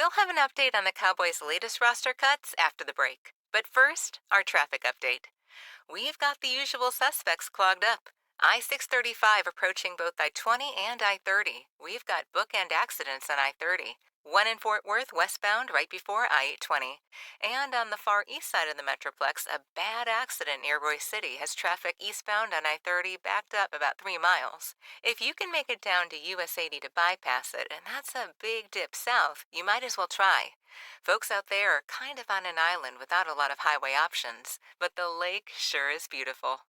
We'll have an update on the Cowboys' latest roster cuts after the break. But first, our traffic update. We've got the usual suspects clogged up. I-635 approaching both I-20 and I-30. We've got bookend accidents on I-30. One in Fort Worth westbound right before I-820. And on the far east side of the Metroplex, a bad accident near Royce City has traffic eastbound on I-30 backed up about 3 miles. If you can make it down to US 80 to bypass it, and that's a big dip south, you might as well try. Folks out there are kind of on an island without a lot of highway options, but the lake sure is beautiful.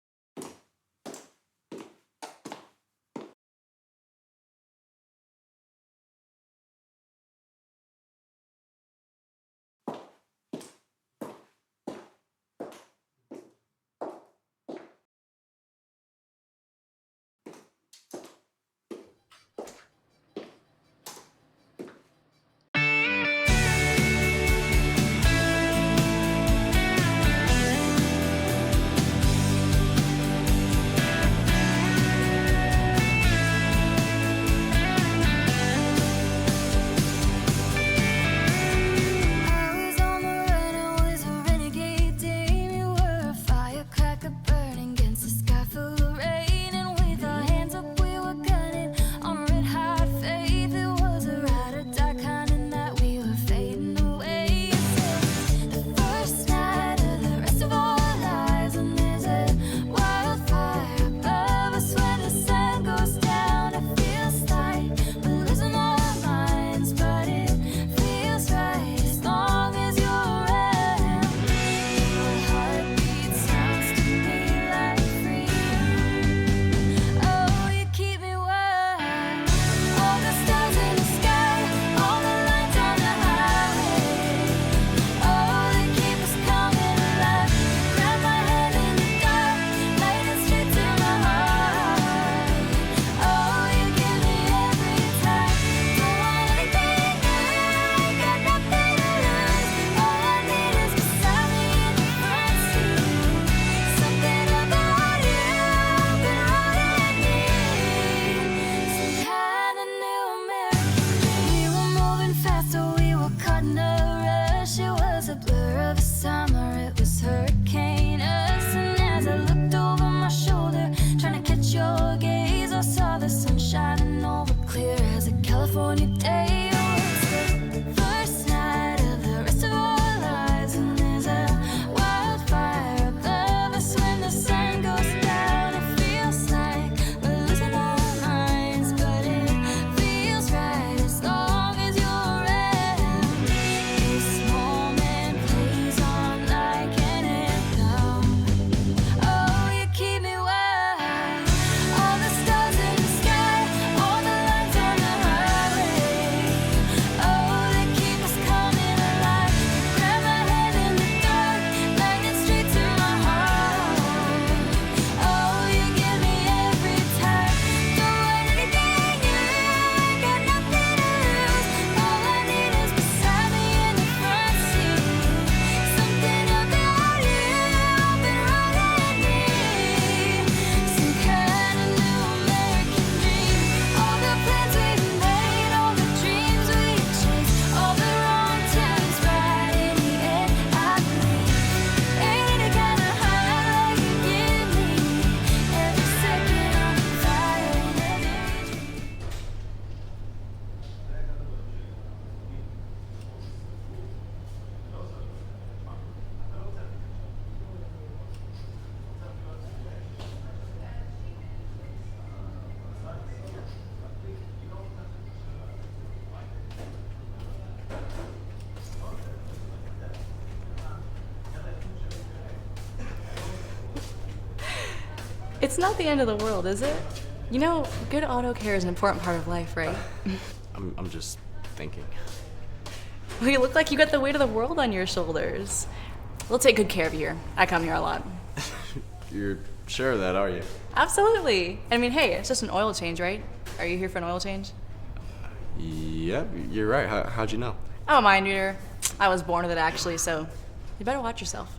It's not the end of the world, is it? You know, good auto care is an important part of life, right? I'm just thinking. Well, you look like you got the weight of the world on your shoulders. We'll take good care of you here. I come here a lot. You're sure of that, are you? Absolutely. I mean, hey, it's just an oil change, right? Are you here for an oil change? Yep, you're right. How'd you know? I'm a mind reader. I was born with it, actually, so you better watch yourself.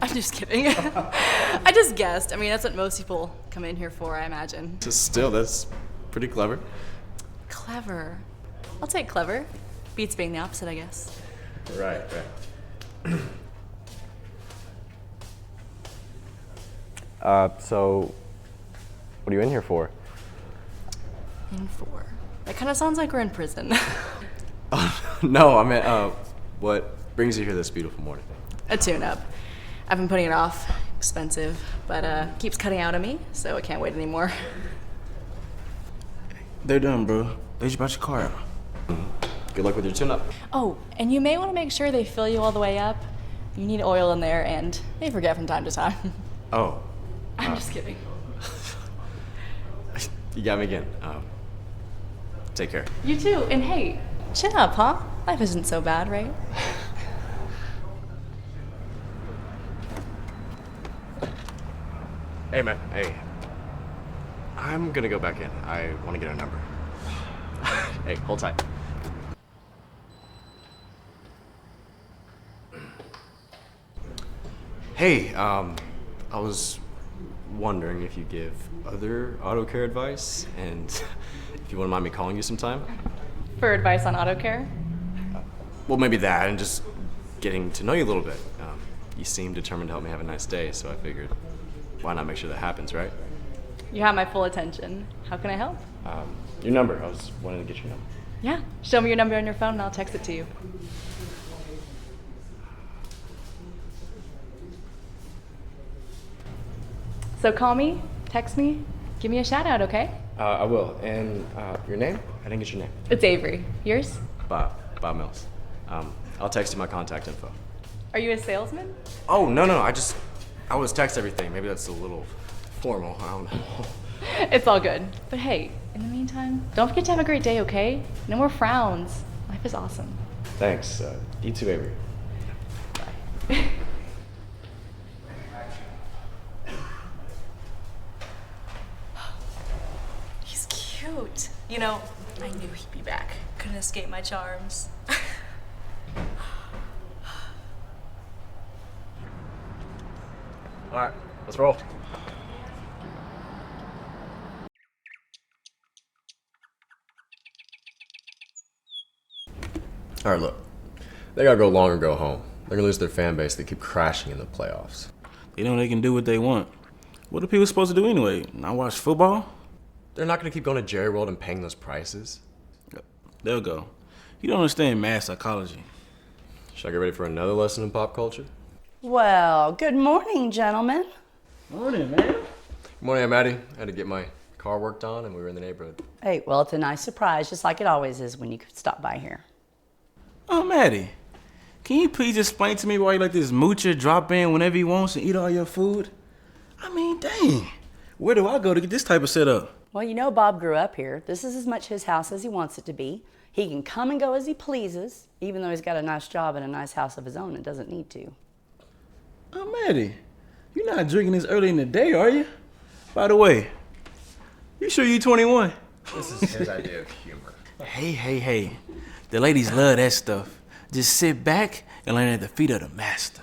I'm just kidding. I just guessed. I mean, that's what most people come in here for, I imagine. Just still, that's pretty clever. Clever. I'll take clever. Beats being the opposite, I guess. Right. So, what are you in here for? In 4. That kind of sounds like we're in prison. No, I meant, what brings you here this beautiful morning? A tune-up. I've been putting it off. Expensive, but keeps cutting out of me, so I can't wait anymore. They're done, bro. They just brought your car out. Good luck with your tune-up. Oh, and you may want to make sure they fill you all the way up. You need oil in there, and they forget from time to time. Oh. I'm just kidding. You got me again. Take care. You too, and hey, chin up, huh? Life isn't so bad, right? Hey, man. Hey. I'm gonna go back in. I want to get a number. Hey, hold tight. Hey, I was wondering if you give other auto care advice, and if you wouldn't mind me calling you sometime. For advice on auto care? Well, maybe that, and just getting to know you a little bit. You seem determined to help me have a nice day, so I figured, why not make sure that happens, right? You have my full attention. How can I help? Your number. I was wanting to get your number. Yeah, show me your number on your phone and I'll text it to you. So call me, text me, give me a shout out, okay? I will. And your name? I didn't get your name. It's Avery. Yours? Bob Mills. I'll text you my contact info. Are you a salesman? Oh, no. I always text everything. Maybe that's a little formal. I don't know. It's all good. But hey, in the meantime, don't forget to have a great day, okay? No more frowns. Life is awesome. Thanks. You too, Avery. Bye. He's cute. You know, I knew he'd be back. Couldn't escape my charms. All right, let's roll. All right, look. They gotta go long or go home. They're gonna lose their fan base. They keep crashing in the playoffs. They know they can do what they want. What are people supposed to do anyway? Not watch football? They're not gonna keep going to Jerry World and paying those prices. They'll go. You don't understand mass psychology. Should I get ready for another lesson in pop culture? Well, good morning, gentlemen. Morning, man. Good morning, I'm Maddie. I had to get my car worked on, and we were in the neighborhood. Hey, well, it's a nice surprise, just like it always is when you stop by here. Oh, Maddie. Can you please explain to me why you let this moocher drop in whenever he wants and eat all your food? I mean, dang. Where do I go to get this type of setup? Well, you know Bob grew up here. This is as much his house as he wants it to be. He can come and go as he pleases, even though he's got a nice job and a nice house of his own and doesn't need to. Oh, Maddie. You're not drinking this early in the day, are you? By the way, you sure you 21? This is his idea of humor. Hey. The ladies love that stuff. Just sit back and learn at the feet of the master.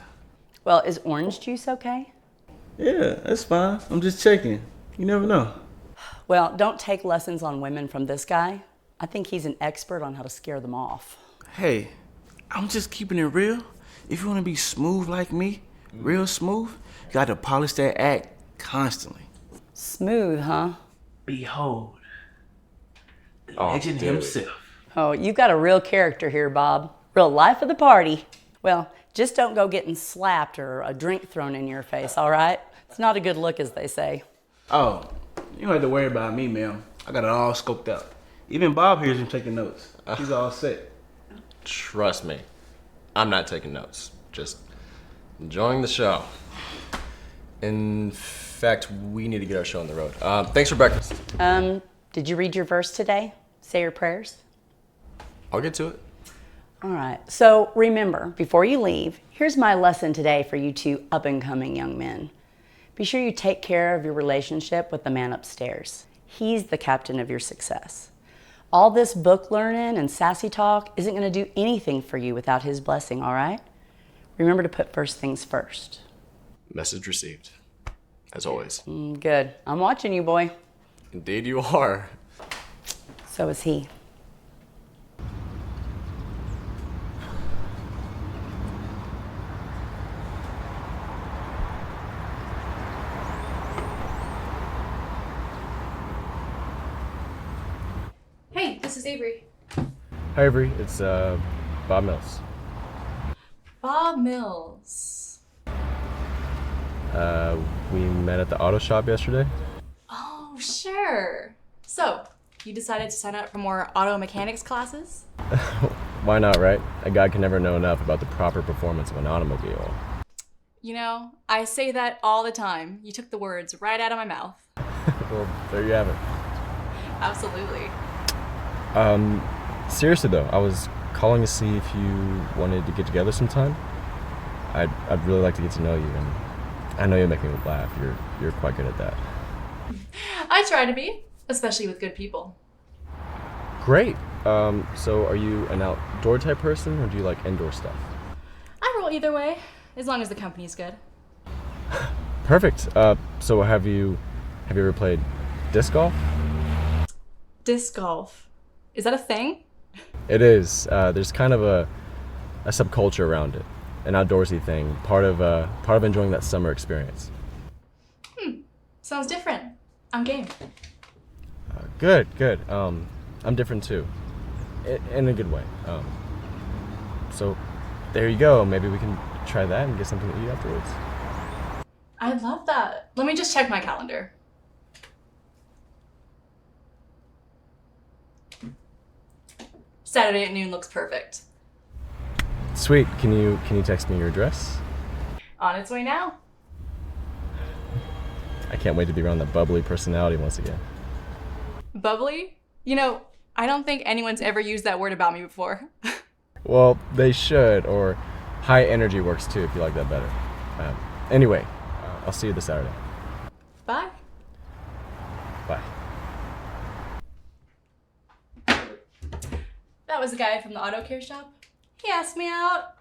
Well, is orange juice okay? Yeah, that's fine. I'm just checking. You never know. Well, don't take lessons on women from this guy. I think he's an expert on how to scare them off. Hey, I'm just keeping it real. If you want to be smooth like me, real smooth, you got to polish that act constantly. Smooth, huh? Behold, the legend dude. himself. Oh, you've got a real character here, Bob. Real life of the party. Well, just don't go getting slapped or a drink thrown in your face, all right? It's not a good look, as they say. Oh, you don't have to worry about me, ma'am. I got it all scoped out. Even Bob here's him taking notes. He's all set. Trust me, I'm not taking notes. Just enjoying the show. In fact, we need to get our show on the road. Thanks for breakfast. Did you read your verse today? Say your prayers? I'll get to it. All right. So remember, before you leave, here's my lesson today for you two up-and-coming young men. Be sure you take care of your relationship with the man upstairs. He's the captain of your success. All this book learning and sassy talk isn't going to do anything for you without his blessing, all right? Remember to put first things first. Message received. As always. Good. I'm watching you, boy. Indeed you are. So is he. this is Avery. Hi, Avery. It's Bob Mills. Bob Mills. We met at the auto shop yesterday. Oh, sure. So, you decided to sign up for more auto mechanics classes? Why not, right? A guy can never know enough about the proper performance of an automobile. You know, I say that all the time. You took the words right out of my mouth. Well, there you have it. Absolutely. Seriously though, I was calling to see if you wanted to get together sometime. I'd really like to get to know you, and I know you make me laugh. You're quite good at that. I try to be, especially with good people. Great. So are you an outdoor type person, or do you like indoor stuff? I roll either way, as long as the company's good. Perfect. So have you ever played disc golf? Disc golf. Is that a thing? It is. There's kind of a subculture around it, an outdoorsy thing, part of enjoying that summer experience. Sounds different. I'm game. Good. I'm different too, in a good way. So there you go. Maybe we can try that and get something to eat afterwards. I love that. Let me just check my calendar. Saturday at noon looks perfect. Sweet. Can you text me your address? On its way now. I can't wait to be around that bubbly personality once again. Bubbly? You know, I don't think anyone's ever used that word about me before. Well, they should, or high energy works too if you like that better. Anyway, I'll see you this Saturday. Bye. Bye. That was the guy from the auto care shop. He asked me out.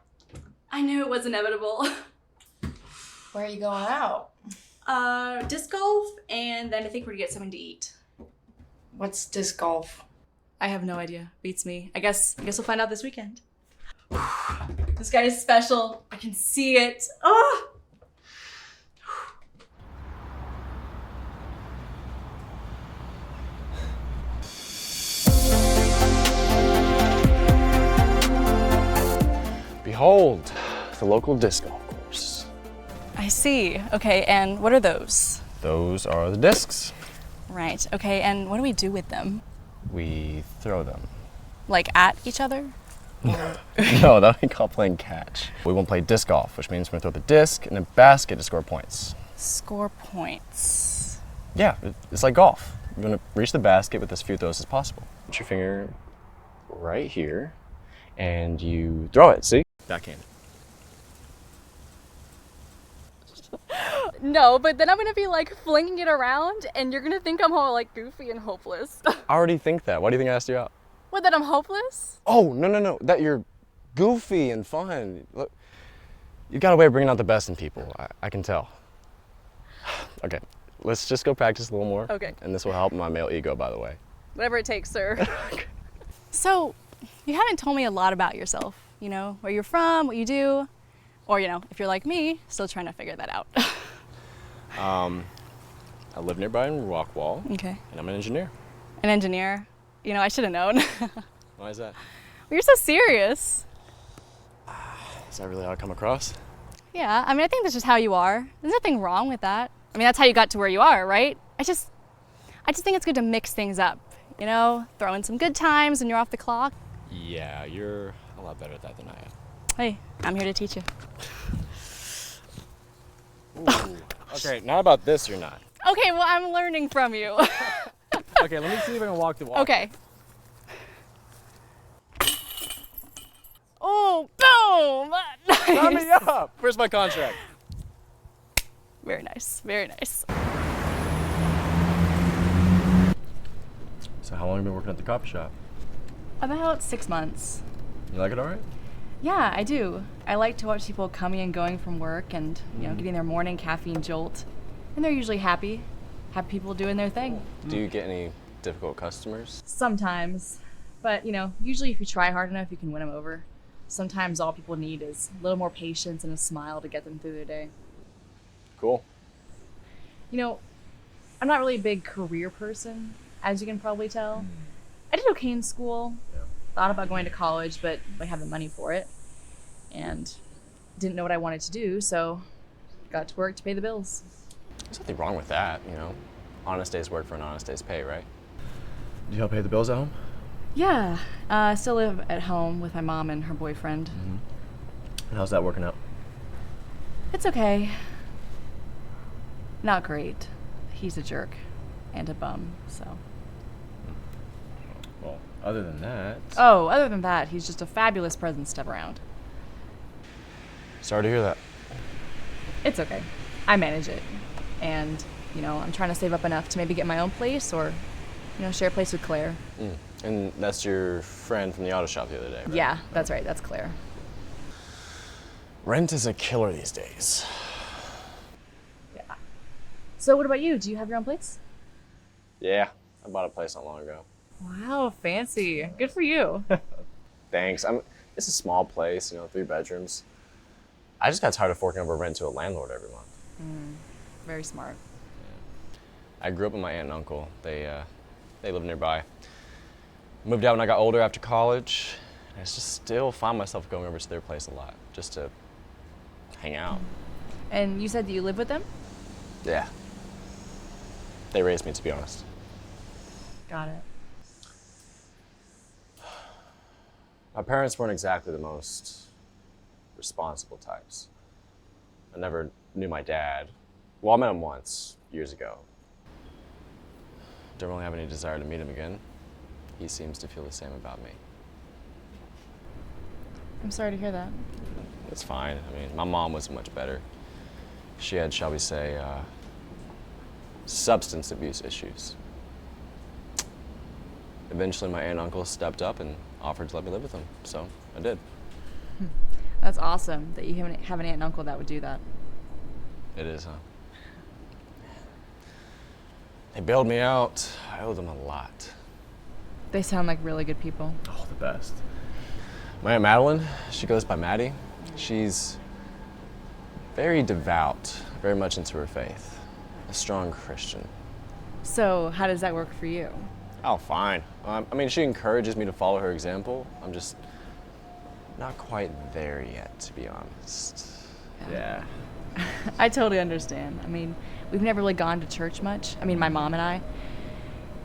I knew it was inevitable. Where are you going out? Disc golf, and then I think we're gonna get something to eat. What's disc golf? I have no idea. Beats me. I guess we'll find out this weekend. This guy is special. I can see it. Oh! Behold, the local disc golf course. I see. Okay, and what are those? Those are the discs. Right. Okay, and what do we do with them? We throw them. Like at each other? No, that we call playing catch. We won't play disc golf, which means we're gonna throw the disc in a basket to score points. Score points. Yeah, it's like golf. You're gonna reach the basket with as few throws as possible. Put your finger right here, and you throw it, see? Backhanded. No, but then I'm gonna be like flinging it around and you're gonna think I'm all like goofy and hopeless. I already think that. Why do you think I asked you out? What, that I'm hopeless? Oh, no. That you're goofy and fun. Look, you got a way of bringing out the best in people. I can tell. Okay, let's just go practice a little more. Okay. And this will help my male ego, by the way. Whatever it takes, sir. So, you haven't told me a lot about yourself. You know, where you're from, what you do, or, you know, if you're like me, still trying to figure that out. I live nearby in Rockwall. Okay. And I'm an engineer. An engineer? You know, I should have known. Why is that? You're so serious. Is that really how I come across? Yeah, I mean, I think that's just how you are. There's nothing wrong with that. I mean, that's how you got to where you are, right? I just think it's good to mix things up. You know, throw in some good times when you're off the clock. Yeah, you're a lot better at that than I am. Hey, I'm here to teach you. Ooh. Okay, not about this, you're not. Okay, well, I'm learning from you. Okay, let me see if I can walk the walk. Okay. Oh, boom! Sign me Nice. up! Where's my contract? Very nice, very nice. So how long have you been working at the coffee shop? About 6 months. You like it all right? Yeah, I do. I like to watch people coming and going from work and, you know, getting their morning caffeine jolt. And they're usually happy. Happy people doing their thing. Do you get any difficult customers? Sometimes. But, you know, usually if you try hard enough, you can win them over. Sometimes all people need is a little more patience and a smile to get them through their day. Cool. You know, I'm not really a big career person, as you can probably tell. I did okay in school. Thought about going to college, but I had the money for it. And didn't know what I wanted to do, so got to work to pay the bills. There's nothing wrong with that, you know. Honest day's work for an honest day's pay, right? Do you help pay the bills at home? Yeah, I still live at home with my mom and her boyfriend. And how's that working out? It's okay. Not great. He's a jerk and a bum, so. Well, other than that... Oh, other than that, he's just a fabulous presence to have around. Sorry to hear that. It's okay. I manage it. And, you know, I'm trying to save up enough to maybe get my own place or, you know, share a place with Claire. And that's your friend from the auto shop the other day, right? Yeah, that's right. That's Claire. Rent is a killer these days. Yeah. So what about you? Do you have your own place? Yeah, I bought a place not long ago. Wow, fancy. Good for you. Thanks. It's a small place, you know, 3 bedrooms. I just got tired of forking over rent to a landlord every month. Very smart. I grew up with my aunt and uncle. They live nearby. Moved out when I got older after college. And I just still find myself going over to their place a lot, just to hang out. And you said that you live with them? Yeah. They raised me, to be honest. Got it. My parents weren't exactly the most responsible types. I never knew my dad. Well, I met him once, years ago. Don't really have any desire to meet him again. He seems to feel the same about me. I'm sorry to hear that. It's fine. I mean, my mom was much better. She had, shall we say, substance abuse issues. Eventually, my aunt and uncle stepped up and offered to let me live with them, so I did. That's awesome that you have an aunt and uncle that would do that. It is, huh? They bailed me out. I owe them a lot. They sound like really good people. Oh, the best. My Aunt Madeline, she goes by Maddie. She's very devout, very much into her faith. A strong Christian. So how does that work for you? Oh, fine. I mean, she encourages me to follow her example. I'm just not quite there yet, to be honest. Yeah. I totally understand. I mean, we've never really gone to church much. I mean, my mom and I.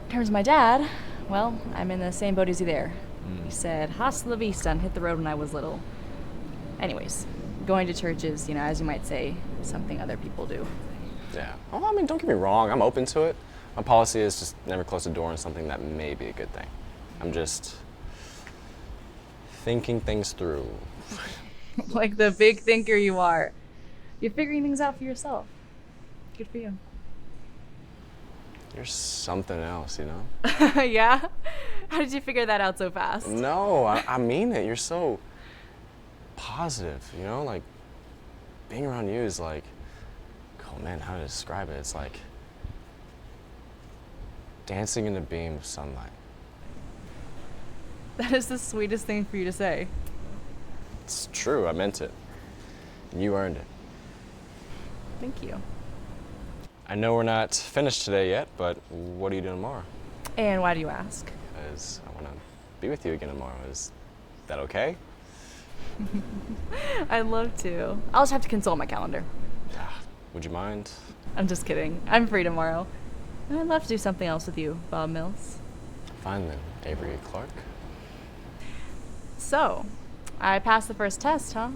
In terms of my dad, well, I'm in the same boat as you there. He said, hasta la vista, and hit the road when I was little. Anyways, going to church is, you know, as you might say, something other people do. Yeah. Oh, I mean, don't get me wrong. I'm open to it. My policy is just never close the door on something that may be a good thing. I'm just thinking things through. Like the big thinker you are. You're figuring things out for yourself. Good for you. You're something else, you know? Yeah? How did you figure that out so fast? No, I mean it. You're so positive, you know? Like, being around you is like, oh man, how to describe it? It's like dancing in a beam of sunlight. That is the sweetest thing for you to say. It's true, I meant it. And you earned it. Thank you. I know we're not finished today yet, but what are you doing tomorrow? And why do you ask? Because I want to be with you again tomorrow. Is that okay? I'd love to. I'll just have to consult my calendar. Would you mind? I'm just kidding. I'm free tomorrow. And I'd love to do something else with you, Bob Mills. Fine then, Avery Clark. So, I passed the first test, huh?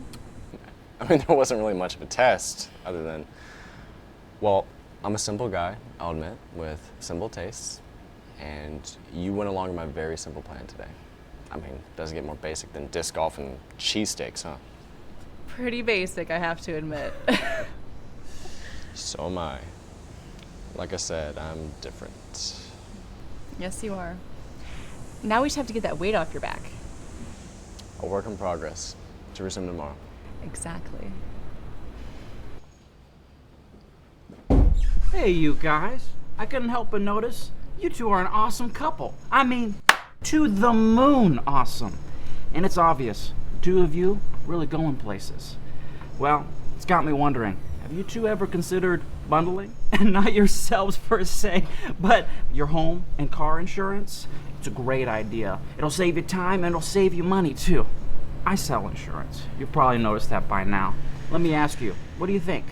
I mean, there wasn't really much of a test, other than, well, I'm a simple guy, I'll admit, with simple tastes, and you went along with my very simple plan today. I mean, doesn't get more basic than disc golf and cheesesteaks, huh? Pretty basic, I have to admit. So am I. Like I said, I'm different. Yes, you are. Now we just have to get that weight off your back. A work in progress. To resume tomorrow. Exactly. Hey, you guys. I couldn't help but notice you two are an awesome couple. I mean, to the moon awesome. And it's obvious, the two of you really going places. Well, it's got me wondering, have you two ever considered bundling? And not yourselves per se, but your home and car insurance? It's a great idea. It'll save you time and it'll save you money too. I sell insurance. You've probably noticed that by now. Let me ask you, what do you think?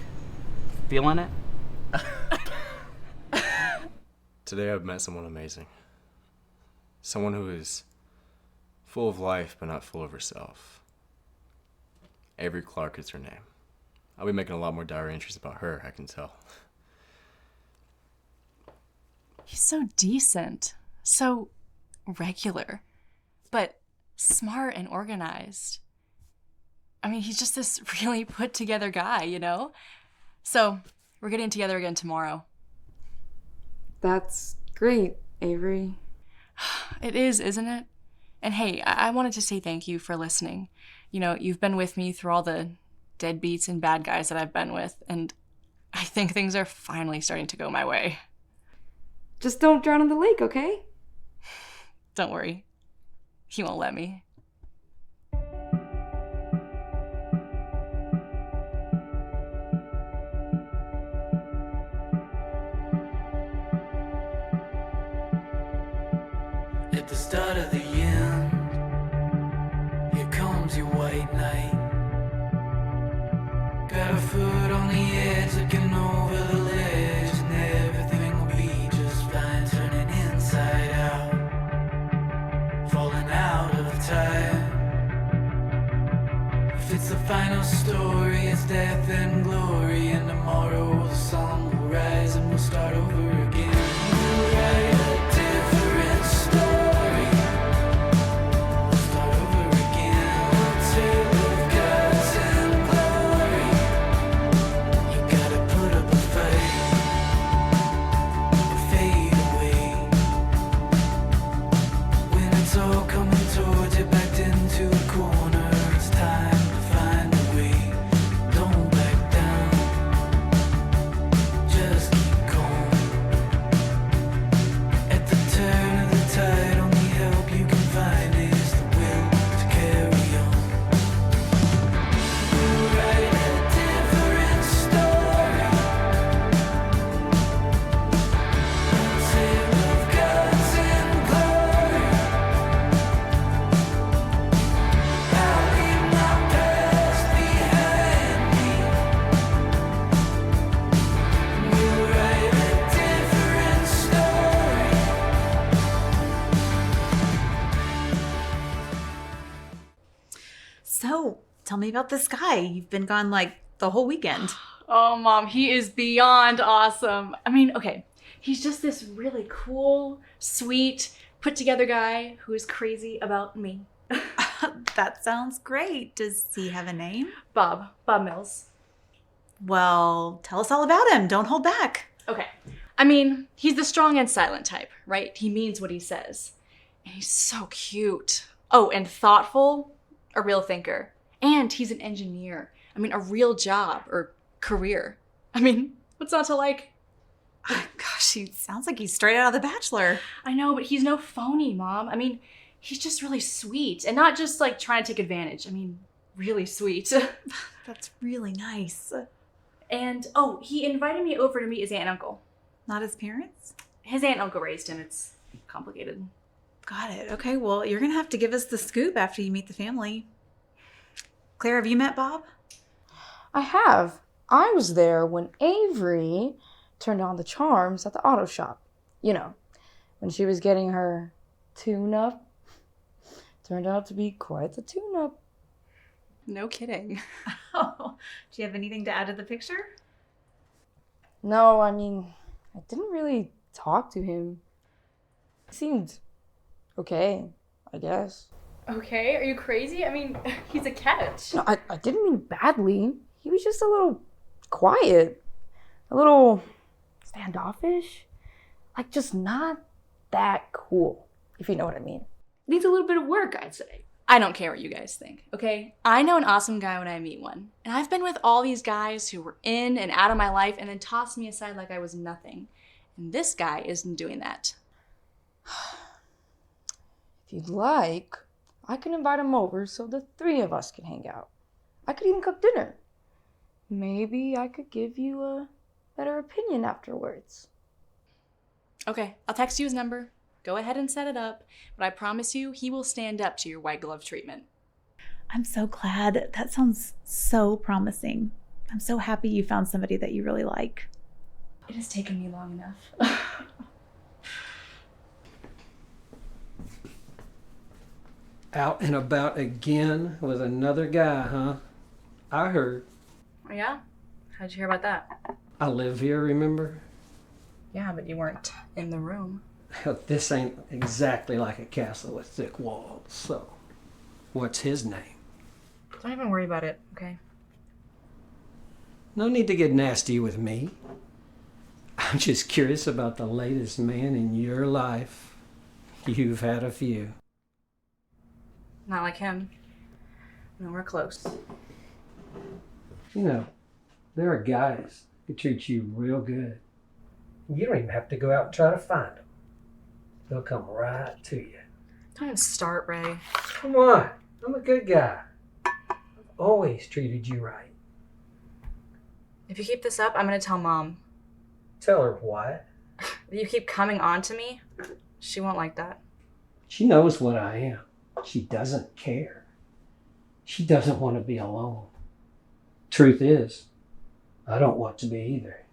Feeling it? Today I've met someone amazing. Someone who is full of life but not full of herself. Avery Clark is her name. I'll be making a lot more diary entries about her, I can tell. He's so decent, so regular, but smart and organized. I mean, he's just this really put together guy, you know? So, we're getting together again tomorrow. That's great, Avery. It is, isn't it? And hey, I wanted to say thank you for listening. You know, you've been with me through all the deadbeats and bad guys that I've been with, and I think things are finally starting to go my way. Just don't drown in the lake, okay? Don't worry. He won't let me. At the start of the end, here comes your white knight. Barefoot on the edge, looking over the ledge, and everything will be just fine, turning inside out, falling out of time. If it's the final story, it's death and glory, and tomorrow the sun will rise and we'll start over again. We'll write a different story. We'll start over again. A tale of gods and glory. You gotta put up a fight or fade away. When it's all coming towards you, backed into a corner, it's time to find a way. Don't back down, just keep going. At the turn of the tide, only help you can find is the will to carry on. We'll write a different story. A tale of gods and glory. I'll leave my past behind me. We'll write a different story. So, tell me about this guy. You've been gone like the whole weekend. Oh, Mom, he is beyond awesome. I mean, okay, he's just this really cool, sweet, put together guy who is crazy about me. That sounds great. Does he have a name? Bob Mills. Well, tell us all about him. Don't hold back. Okay, I mean, he's the strong and silent type, right? He means what he says. And he's so cute. Oh, and thoughtful, a real thinker. And he's an engineer. I mean, a real job or career. I mean, what's not to like? Gosh, he sounds like he's straight out of The Bachelor. I know, but he's no phony, Mom. I mean, he's just really sweet and not just like trying to take advantage. I mean, really sweet. That's really nice. And oh, he invited me over to meet his aunt and uncle. Not his parents? His aunt and uncle raised him. It's complicated. Got it. Okay, well, you're going to have to give us the scoop after you meet the family. Claire, have you met Bob? I have. I was there when Avery turned on the charms at the auto shop. You know, when she was getting her tune-up. Turned out to be quite the tune-up. No kidding. Oh, do you have anything to add to the picture? No, I mean, I didn't really talk to him. He seemed okay, I guess. Okay, are you crazy? I mean, he's a catch. No, I didn't mean badly. He was just a little quiet, a little standoffish. Like, just not that cool, if you know what I mean. Needs a little bit of work, I'd say. I don't care what you guys think, okay? I know an awesome guy when I meet one. And I've been with all these guys who were in and out of my life and then tossed me aside like I was nothing. And this guy isn't doing that. If you'd like, I can invite him over so the three of us can hang out. I could even cook dinner. Maybe I could give you a better opinion afterwards. Okay, I'll text you his number. Go ahead and set it up, but I promise you, he will stand up to your white glove treatment. I'm so glad. That sounds so promising. I'm so happy you found somebody that you really like. It has taken me long enough. Out and about again with another guy, huh? I heard. Oh, yeah? How'd you hear about that? I live here, remember? Yeah, but you weren't in the room. This ain't exactly like a castle with thick walls, so what's his name? Don't even worry about it, okay? No need to get nasty with me. I'm just curious about the latest man in your life. You've had a few. Not like him. No, we're close. You know, there are guys who treat you real good. You don't even have to go out and try to find them. They'll come right to you. Don't even start, Ray. Come on, I'm a good guy. I've always treated you right. If you keep this up, I'm gonna tell Mom. Tell her what? You keep coming on to me. She won't like that. She knows what I am. She doesn't care. She doesn't want to be alone. Truth is, I don't want to be either.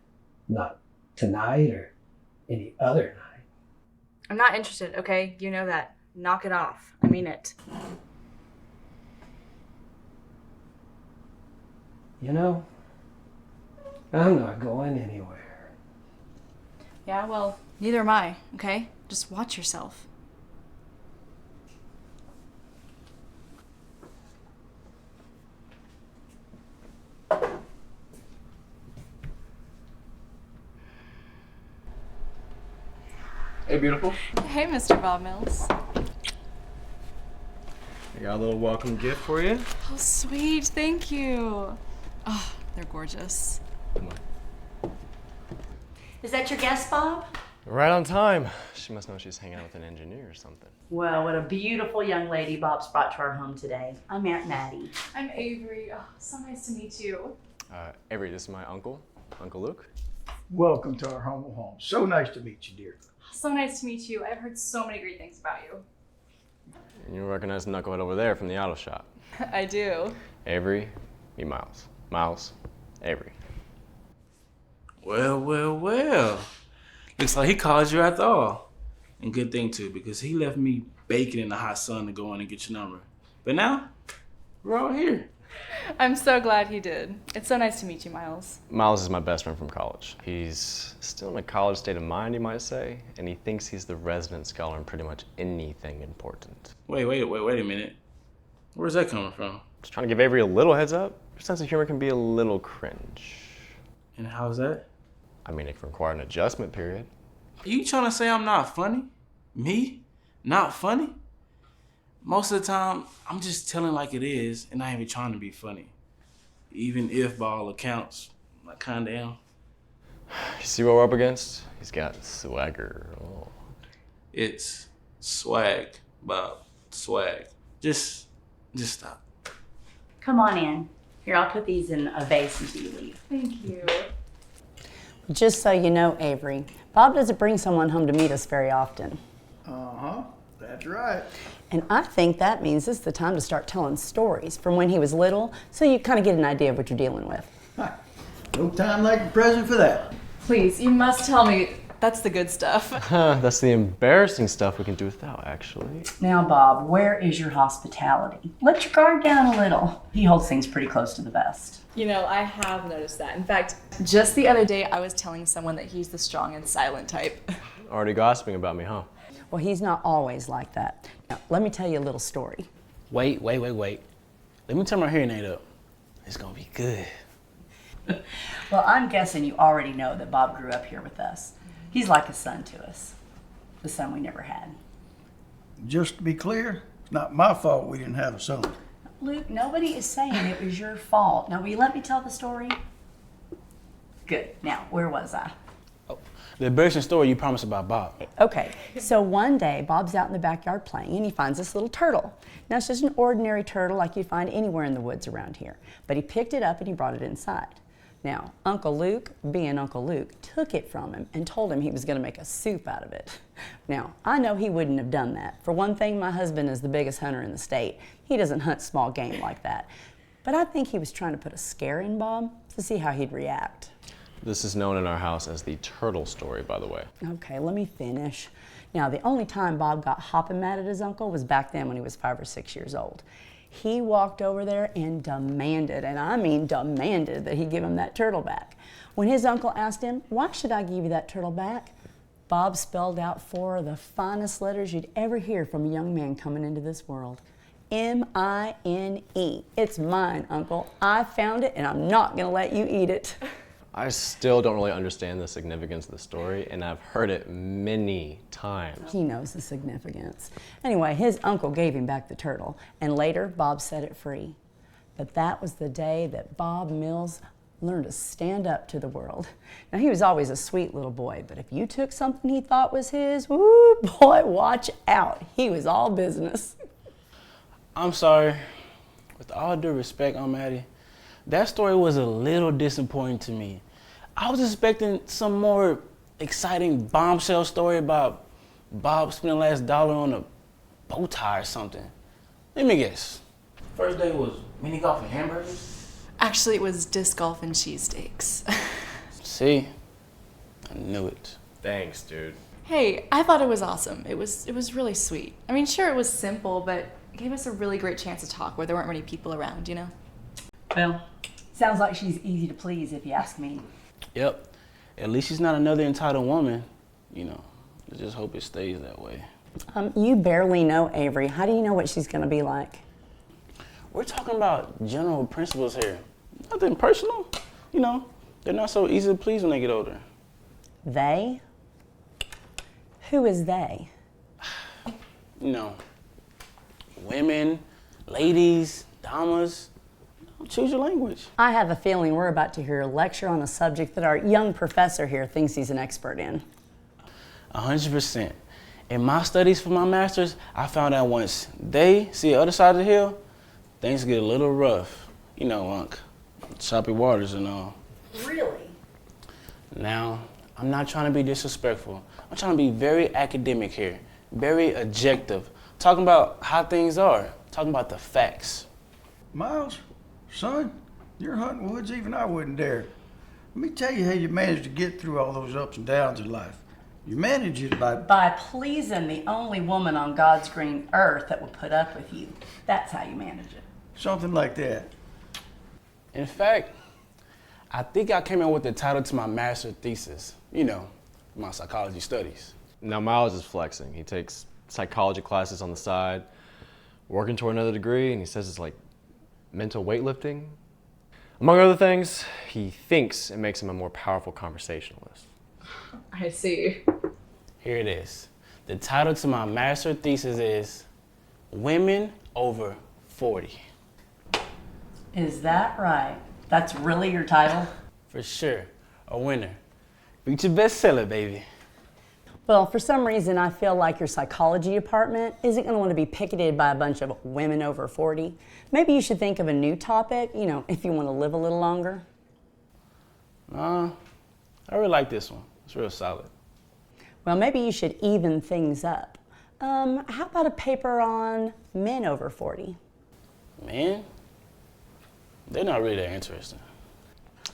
Not tonight or any other night. I'm not interested, okay? You know that. Knock it off. I mean it. You know, I'm not going anywhere. Yeah, well, neither am I, okay? Just watch yourself. Hey, beautiful. Hey, Mr. Bob Mills. I got a little welcome gift for you. Oh, sweet. Thank you. Oh, they're gorgeous. Come on. Is that your guest, Bob? Right on time. She must know she's hanging out with an engineer or something. Well, what a beautiful young lady Bob's brought to our home today. I'm Aunt Maddie. I'm Avery. Oh, so nice to meet you. Avery, this is my uncle, Uncle Luke. Welcome to our humble home. So nice to meet you, dear. So nice to meet you. I've heard so many great things about you. And you recognize the knucklehead over there from the auto shop. I do. Avery, meet Miles. Miles, Avery. Well, well, well. Looks like he called you after all. And good thing too, because he left me baking in the hot sun to go in and get your number. But now, we're all here. I'm so glad he did. It's so nice to meet you, Miles. Miles is my best friend from college. He's still in a college state of mind, you might say, and he thinks he's the resident scholar in pretty much anything important. Wait a minute. Where's that coming from? Just trying to give Avery a little heads up. Your sense of humor can be a little cringe. And how's that? I mean, it can require an adjustment period. Are you trying to say I'm not funny? Me? Not funny? Most of the time, I'm just telling like it is and not even trying to be funny. Even if, by all accounts, I kinda am. You see what we're up against? He's got swagger. Oh. It's swag, Bob. Swag. Just stop. Come on in. Here, I'll put these in a vase until you leave. Thank you. Just so you know, Avery, Bob doesn't bring someone home to meet us very often. Uh-huh, that's right. And I think that means it's the time to start telling stories from when he was little, so you kind of get an idea of what you're dealing with. No time like the present for that. Please, you must tell me. That's the good stuff. That's the embarrassing stuff we can do without, actually. Now, Bob, where is your hospitality? Let your guard down a little. He holds things pretty close to the vest. You know, I have noticed that. In fact, just the other day, I was telling someone that he's the strong and silent type. Already gossiping about me, huh? Well, he's not always like that. Now, let me tell you a little story. Wait. Let me turn my hearing aid up. It's gonna be good. Well, I'm guessing you already know that Bob grew up here with us. He's like a son to us. The son we never had. Just to be clear, it's not my fault we didn't have a son. Luke, nobody is saying it was your fault. Now, will you let me tell the story? Good. Now, where was I? The embarrassing story you promised about Bob. Okay, so one day Bob's out in the backyard playing and he finds this little turtle. Now it's just an ordinary turtle like you'd find anywhere in the woods around here. But he picked it up and he brought it inside. Now, Uncle Luke, being Uncle Luke, took it from him and told him he was going to make a soup out of it. Now, I know he wouldn't have done that. For one thing, my husband is the biggest hunter in the state. He doesn't hunt small game like that. But I think he was trying to put a scare in Bob to see how he'd react. This is known in our house as the turtle story, by the way. Okay, let me finish. Now, the only time Bob got hopping mad at his uncle was back then when he was 5 or 6 years old. He walked over there and demanded, and I mean demanded, that he give him that turtle back. When his uncle asked him, "Why should I give you that turtle back?" Bob spelled out 4 of the finest letters you'd ever hear from a young man coming into this world. M-I-N-E. It's mine, Uncle. I found it, and I'm not going to let you eat it. I still don't really understand the significance of the story, and I've heard it many times. He knows the significance. Anyway, his uncle gave him back the turtle, and later Bob set it free. But that was the day that Bob Mills learned to stand up to the world. Now, he was always a sweet little boy, but if you took something he thought was his, woo, boy, watch out. He was all business. I'm sorry. With all due respect, Aunt Maddie, that story was a little disappointing to me. I was expecting some more exciting bombshell story about Bob spending the last dollar on a bow tie or something. Let me guess. First day was mini golf and hamburgers? Actually, it was disc golf and cheesesteaks. See? I knew it. Thanks, dude. Hey, I thought it was awesome. It was really sweet. I mean, sure, it was simple, but it gave us a really great chance to talk where there weren't many people around, you know? Well, sounds like she's easy to please if you ask me. Yep. At least she's not another entitled woman. You know, I just hope it stays that way. You barely know Avery. How do you know what she's going to be like? We're talking about general principles here. Nothing personal. You know, they're not so easy to please when they get older. They? Who is they? You know, women, ladies, damas. Choose your language. I have a feeling we're about to hear a lecture on a subject that our young professor here thinks he's an expert in. 100%. In my studies for my master's, I found out once they see the other side of the hill, things get a little rough. You know, Unc, choppy waters and all. Really? Now, I'm not trying to be disrespectful. I'm trying to be very academic here, very objective, talking about how things are, talking about the facts. Miles, son, you're hunting woods even I wouldn't dare. Let me tell you how you managed to get through all those ups and downs in life. You manage it by pleasing the only woman on God's green earth that will put up with you. That's how you manage it. Something like that. In fact, I think I came in with the title to my master's thesis, you know, my psychology studies. Now Miles is flexing. He takes psychology classes on the side, working toward another degree, and he says it's like mental weightlifting. Among other things, he thinks it makes him a more powerful conversationalist. I see. Here it is. The title to my master's thesis is Women Over 40. Is that right? That's really your title? For sure. A winner. Feature bestseller, baby. Well, for some reason, I feel like your psychology department isn't going to want to be picketed by a bunch of women over 40. Maybe you should think of a new topic, you know, if you want to live a little longer. I really like this one. It's real solid. Well, maybe you should even things up. How about a paper on men over 40? Men? They're not really that interesting.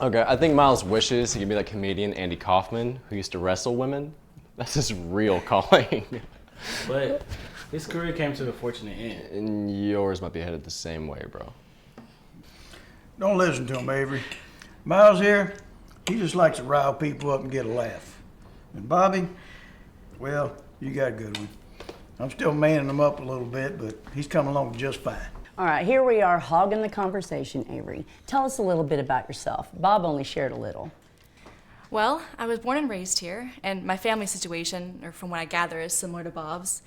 Okay, I think Miles wishes he could be like comedian Andy Kaufman, who used to wrestle women. That's his real calling. But his career came to a fortunate end. And yours might be headed the same way, bro. Don't listen to him, Avery. Miles here, he just likes to rile people up and get a laugh. And Bobby, well, you got a good one. I'm still manning him up a little bit, but he's coming along just fine. All right, here we are hogging the conversation, Avery. Tell us a little bit about yourself. Bob only shared a little. Well, I was born and raised here, and my family situation, or from what I gather, is similar to Bob's.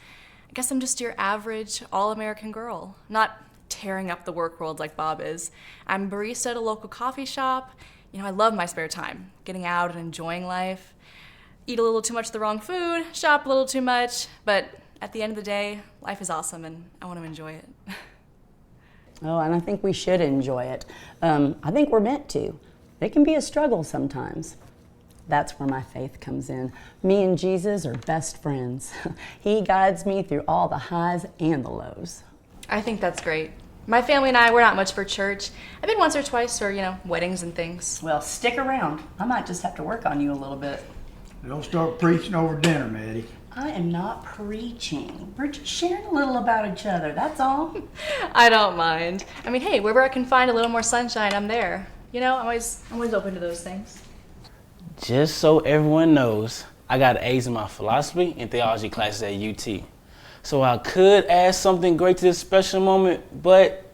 I guess I'm just your average all-American girl, not tearing up the work world like Bob is. I'm a barista at a local coffee shop. You know, I love my spare time, getting out and enjoying life. Eat a little too much of the wrong food, shop a little too much, but at the end of the day, life is awesome and I want to enjoy it. Oh, and I think we should enjoy it. I think we're meant to. It can be a struggle sometimes. That's where my faith comes in. Me and Jesus are best friends. He guides me through all the highs and the lows. I think that's great. My family and I, we're not much for church. I've been once or twice for, weddings and things. Well, stick around. I might just have to work on you a little bit. Don't start preaching over dinner, Maddie. I am not preaching. We're just sharing a little about each other, that's all. I don't mind. I mean, hey, wherever I can find a little more sunshine, I'm there. I'm always open to those things. Just so everyone knows, I got A's in my philosophy and theology classes at UT. So I could add something great to this special moment, but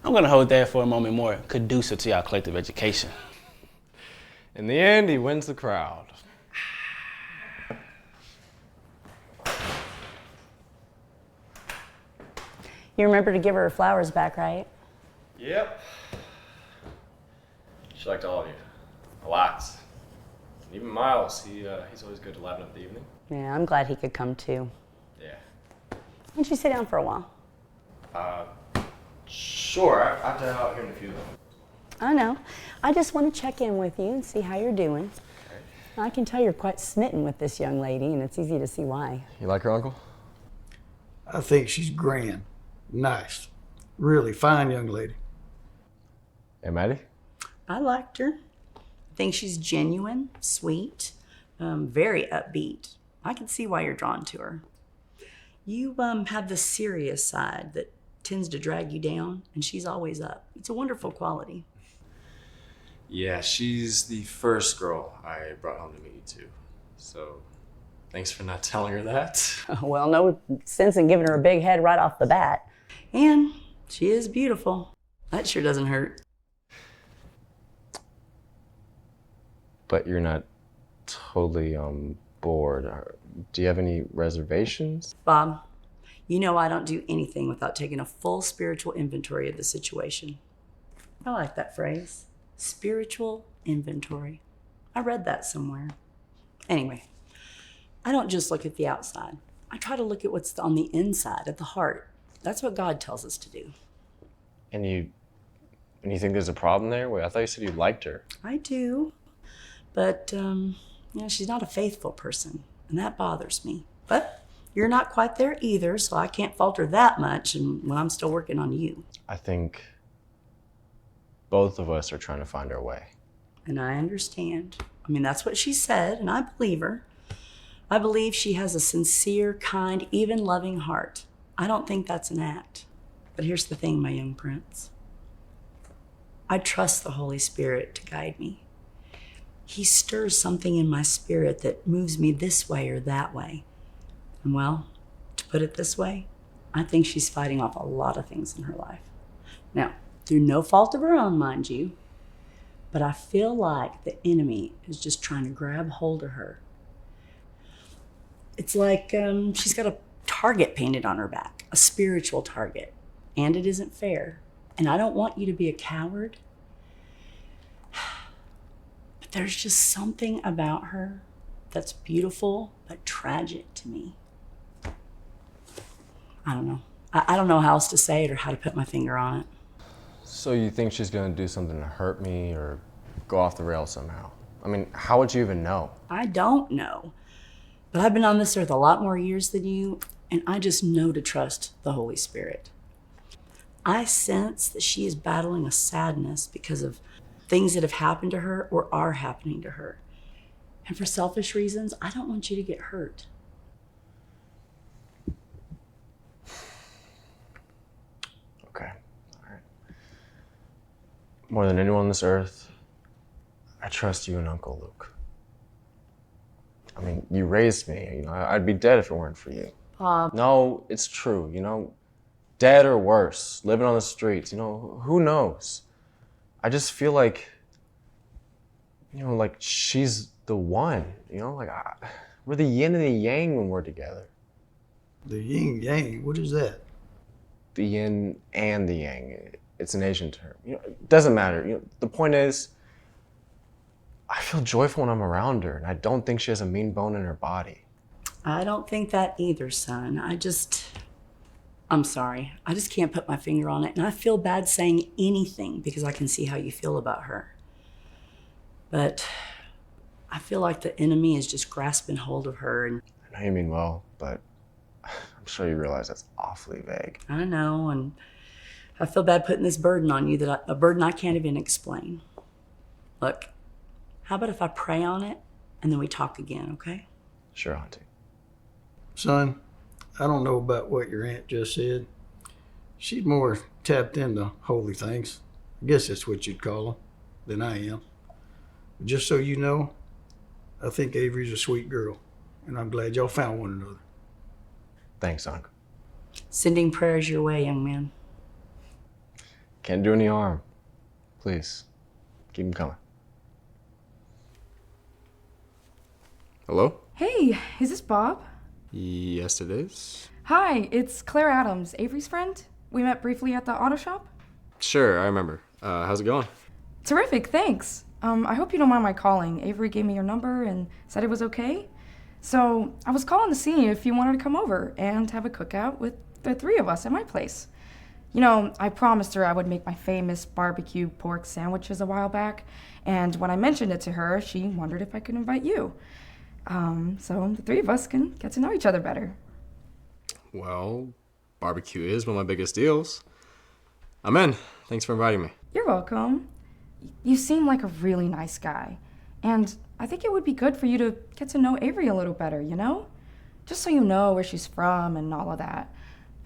I'm gonna hold that for a moment more conducive to our collective education. In the end, he wins the crowd. You remember to give her flowers back, right? Yep. She liked all of you. A lot. Even Miles, he's always good to liven up the evening. Yeah, I'm glad he could come too. Yeah. Why don't you sit down for a while? Sure. I have to head out here in a few though. I know. I just want to check in with you and see how you're doing. Okay. I can tell you're quite smitten with this young lady, and it's easy to see why. You like her, Uncle? I think she's grand. Nice. Really fine young lady. Hey, Maddie? I liked her. I think she's genuine, sweet, very upbeat. I can see why you're drawn to her. You have the serious side that tends to drag you down, and she's always up. It's a wonderful quality. Yeah, she's the first girl I brought home to meet you too. So, thanks for not telling her that. Well, no sense in giving her a big head right off the bat. And she is beautiful. That sure doesn't hurt. But you're not totally bored. Do you have any reservations? Bob, you know I don't do anything without taking a full spiritual inventory of the situation. I like that phrase. Spiritual inventory. I read that somewhere. Anyway, I don't just look at the outside. I try to look at what's on the inside, at the heart. That's what God tells us to do. And you think there's a problem there? Wait, I thought you said you liked her. I do. But, she's not a faithful person, and that bothers me. But you're not quite there either, so I can't fault her that much, and when I'm still working on you. I think both of us are trying to find our way. And I understand. I mean, that's what she said, and I believe her. I believe she has a sincere, kind, even loving heart. I don't think that's an act. But here's the thing, my young prince. I trust the Holy Spirit to guide me. He stirs something in my spirit that moves me this way or that way. And well, to put it this way, I think she's fighting off a lot of things in her life. Now, through no fault of her own, mind you, but I feel like the enemy is just trying to grab hold of her. It's like she's got a target painted on her back, a spiritual target, and it isn't fair. And I don't want you to be a coward, but there's just something about her that's beautiful but tragic to me. I don't know. I don't know how else to say it or how to put my finger on it. So you think she's gonna do something to hurt me or go off the rails somehow? I mean, how would you even know? I don't know. But I've been on this earth a lot more years than you, and I just know to trust the Holy Spirit. I sense that she is battling a sadness because of things that have happened to her or are happening to her. And for selfish reasons, I don't want you to get hurt. Okay, all right. More than anyone on this earth, I trust you and Uncle Luke. I mean, you raised me, I'd be dead if it weren't for you. Bob. No, it's true, dead or worse, living on the streets, who knows? I just feel like, like she's the one, we're the yin and the yang when we're together. The yin yang, what is that? The yin and the yang, it's an Asian term. It doesn't matter, the point is, I feel joyful when I'm around her, and I don't think she has a mean bone in her body. I don't think that either, son. I'm sorry. I just can't put my finger on it, and I feel bad saying anything because I can see how you feel about her. But I feel like the enemy is just grasping hold of her. And I know you mean well, but I'm sure you realize that's awfully vague. I know, and I feel bad putting this burden on you, a burden I can't even explain. Look, how about if I pray on it and then we talk again, okay? Sure, Auntie. Son, I don't know about what your aunt just said. She's more tapped into holy things. I guess that's what you'd call them, than I am. But just so you know, I think Avery's a sweet girl, and I'm glad y'all found one another. Thanks, Unc. Sending prayers your way, young man. Can't do any harm. Please, keep them coming. Hello? Hey, is this Bob? Yes, it is. Hi, it's Claire Adams, Avery's friend. We met briefly at the auto shop. Sure, I remember. How's it going? Terrific, thanks. I hope you don't mind my calling. Avery gave me your number and said it was okay. So I was calling to see if you wanted to come over and have a cookout with the three of us at my place. You know, I promised her I would make my famous barbecue pork sandwiches a while back, and when I mentioned it to her, she wondered if I could invite you. So the three of us can get to know each other better. Well, barbecue is one of my biggest deals. I'm in. Thanks for inviting me. You're welcome. You seem like a really nice guy, and I think it would be good for you to get to know Avery a little better, you know? Just so you know where she's from and all of that.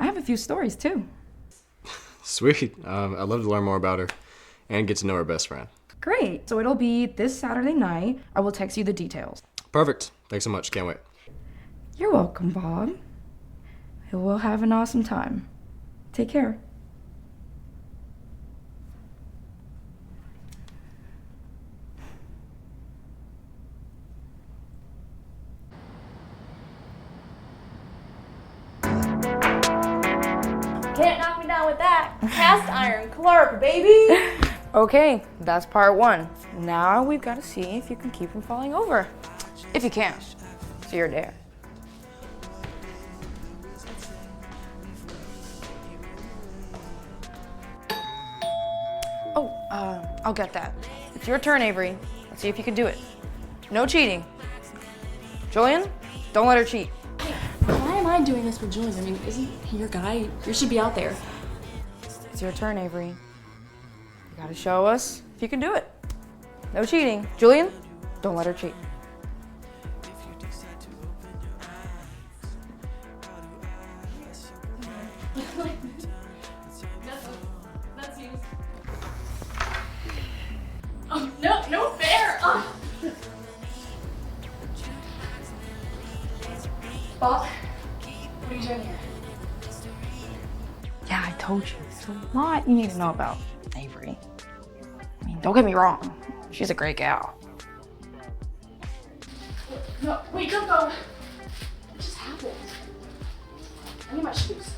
I have a few stories, too. Sweet. I'd love to learn more about her and get to know her best friend. Great. So it'll be this Saturday night. I will text you the details. Perfect. Thanks so much. Can't wait. You're welcome, Bob. We'll have an awesome time. Take care. Can't knock me down with that. Cast iron clerk, baby. Okay, that's part one. Now we've got to see if you can keep from falling over. If you can. So you're there. Oh, I'll get that. It's your turn, Avery. Let's see if you can do it. No cheating. Julian, don't let her cheat. Why am I doing this for Julian? I mean, isn't he your guy? You should be out there. It's your turn, Avery. You gotta show us if you can do it. No cheating. Julian, don't let her cheat. Oh, no fair. Oh. Bob, what are you doing here? Yeah, I told you. There's a lot you need to know about Avery. I mean, don't get me wrong. She's a great gal. No, wait, don't go. What just happened? I need my shoes.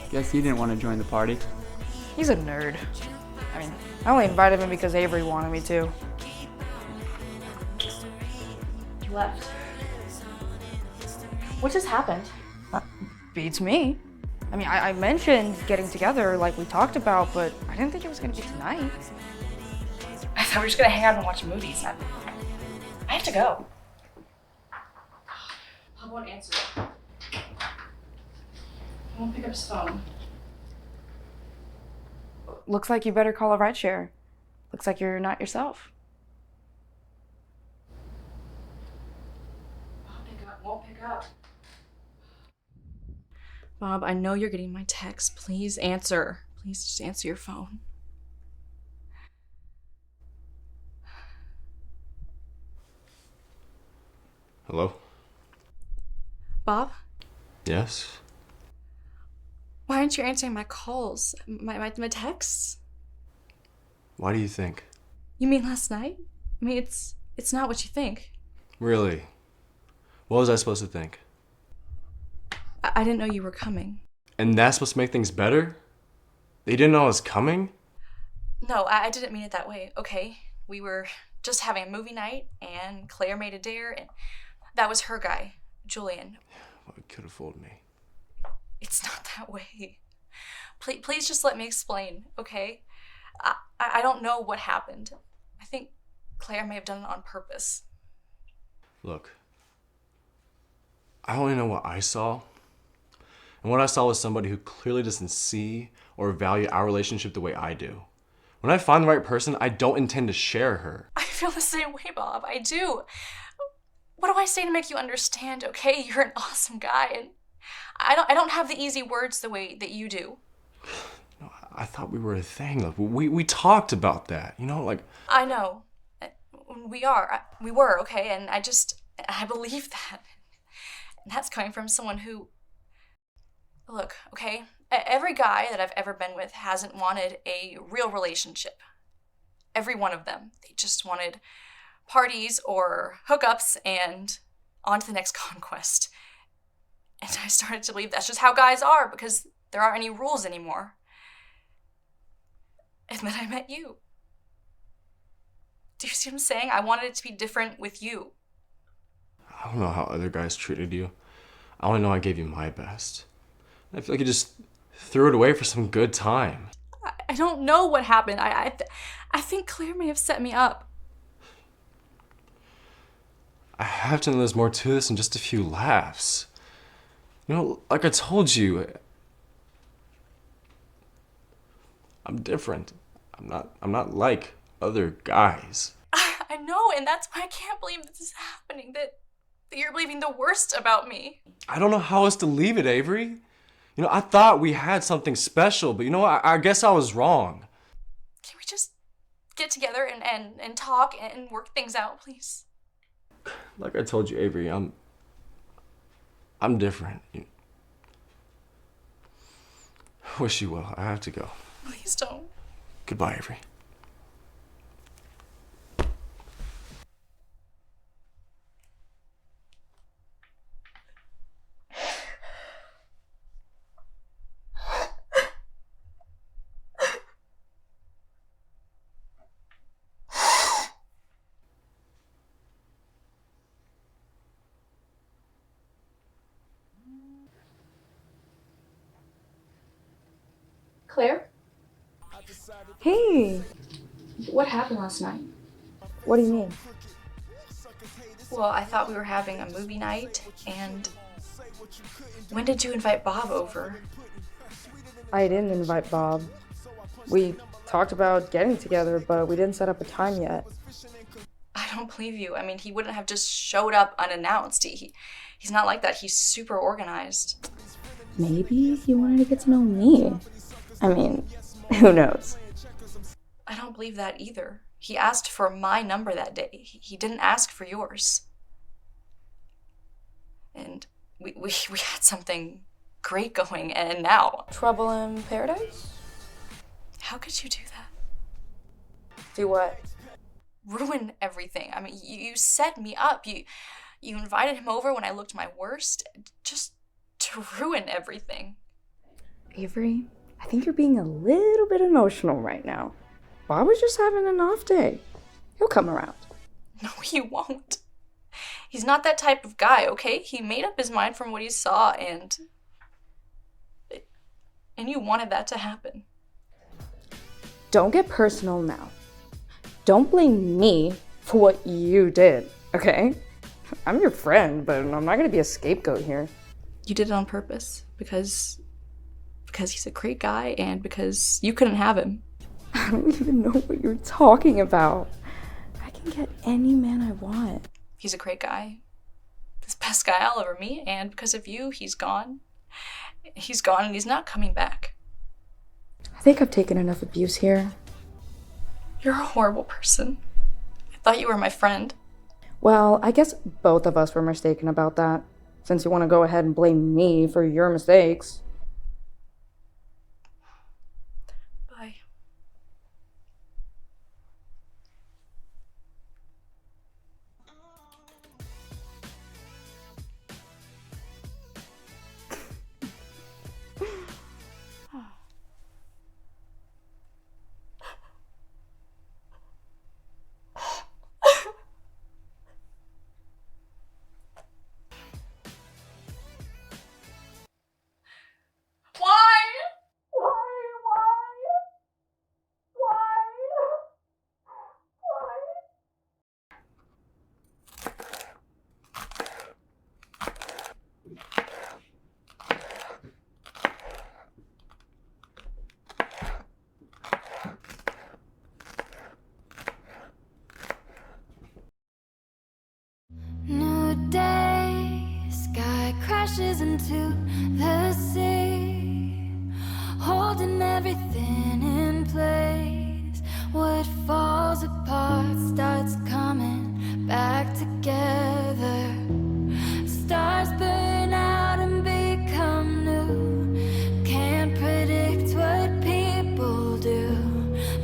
Guess you didn't want to join the party. He's a nerd. I mean, I only invited him because Avery wanted me to. He left. What just happened? Beats me. I mean, I mentioned getting together like we talked about, but I didn't think it was gonna be tonight. I thought we were just gonna hang out and watch movies. I have to go. I won't answer it. He won't pick up his phone. Looks like you better call a rideshare. Looks like you're not yourself. Won't pick up. Bob, I know you're getting my text. Please answer. Please just answer your phone. Hello? Bob? Yes? Why aren't you answering my calls? My texts? Why do you think? You mean last night? I mean, it's not what you think. Really? What was I supposed to think? I didn't know you were coming. And that's supposed to make things better? They didn't know I was coming? No, I didn't mean it that way, okay? We were just having a movie night, and Claire made a dare, and That was her guy, Julian. Well, it could have fooled me. It's not that way. Please just let me explain, okay? I don't know what happened. I think Claire may have done it on purpose. Look, I only know what I saw. And what I saw was somebody who clearly doesn't see or value our relationship the way I do. When I find the right person, I don't intend to share her. I feel the same way, Bob. I do. What do I say to make you understand, okay? You're an awesome guy, and I don't have the easy words the way that you do. No, I thought we were a thing. Like, we talked about that, you know, like... I know. We were, okay? And I believe that. And that's coming from someone who... Look, okay? Every guy that I've ever been with hasn't wanted a real relationship. Every one of them. They just wanted parties or hookups and on to the next conquest. And I started to believe that's just how guys are because there aren't any rules anymore. And then I met you. Do you see what I'm saying? I wanted it to be different with you. I don't know how other guys treated you. I only know I gave you my best. I feel like you just threw it away for some good time. I don't know what happened. I think Claire may have set me up. I have to know there's more to this than just a few laughs. You know, like I told you, I'm different. I'm not like other guys. I know, and that's why I can't believe this is happening, that you're believing the worst about me. I don't know how else to leave it, Avery. You know, I thought we had something special, but you know what? I guess I was wrong. Can we just get together and talk and work things out, please? Like I told you, Avery, I'm different. Wish you well. I have to go. Please don't. Goodbye, Avery. Claire? Hey, What happened last night? what do you mean? Well, I thought we were having a movie night, and when did you invite Bob over? I didn't invite Bob. We talked about getting together, but we didn't set up a time yet. I don't believe you. I mean, he wouldn't have just showed up unannounced. He's not like that. He's super organized. Maybe he wanted to get to know me. I mean, who knows? I don't believe that either. He asked for my number that day. He didn't ask for yours. And we had something great going, and now... Trouble in paradise? How could you do that? Do what? Ruin everything. I mean, you set me up. You invited him over when I looked my worst, just to ruin everything. Avery, I think you're being a little bit emotional right now. Bob was just having an off day. He'll come around. No, he won't. He's not that type of guy, okay? He made up his mind from what he saw, and you wanted that to happen. Don't get personal now. Don't blame me for what you did, okay? I'm your friend, but I'm not gonna be a scapegoat here. You did it on purpose because he's a great guy and because you couldn't have him. I don't even know what you're talking about. I can get any man I want. He's a great guy. He's the best guy I'll ever meet, and because of you, he's gone. He's gone and he's not coming back. I think I've taken enough abuse here. You're a horrible person. I thought you were my friend. Well, I guess both of us were mistaken about that, since you want to go ahead and blame me for your mistakes. Bye. crashes into the sea, holding everything in place. What falls apart starts coming back together. Stars burn out and become new. Can't predict what people do,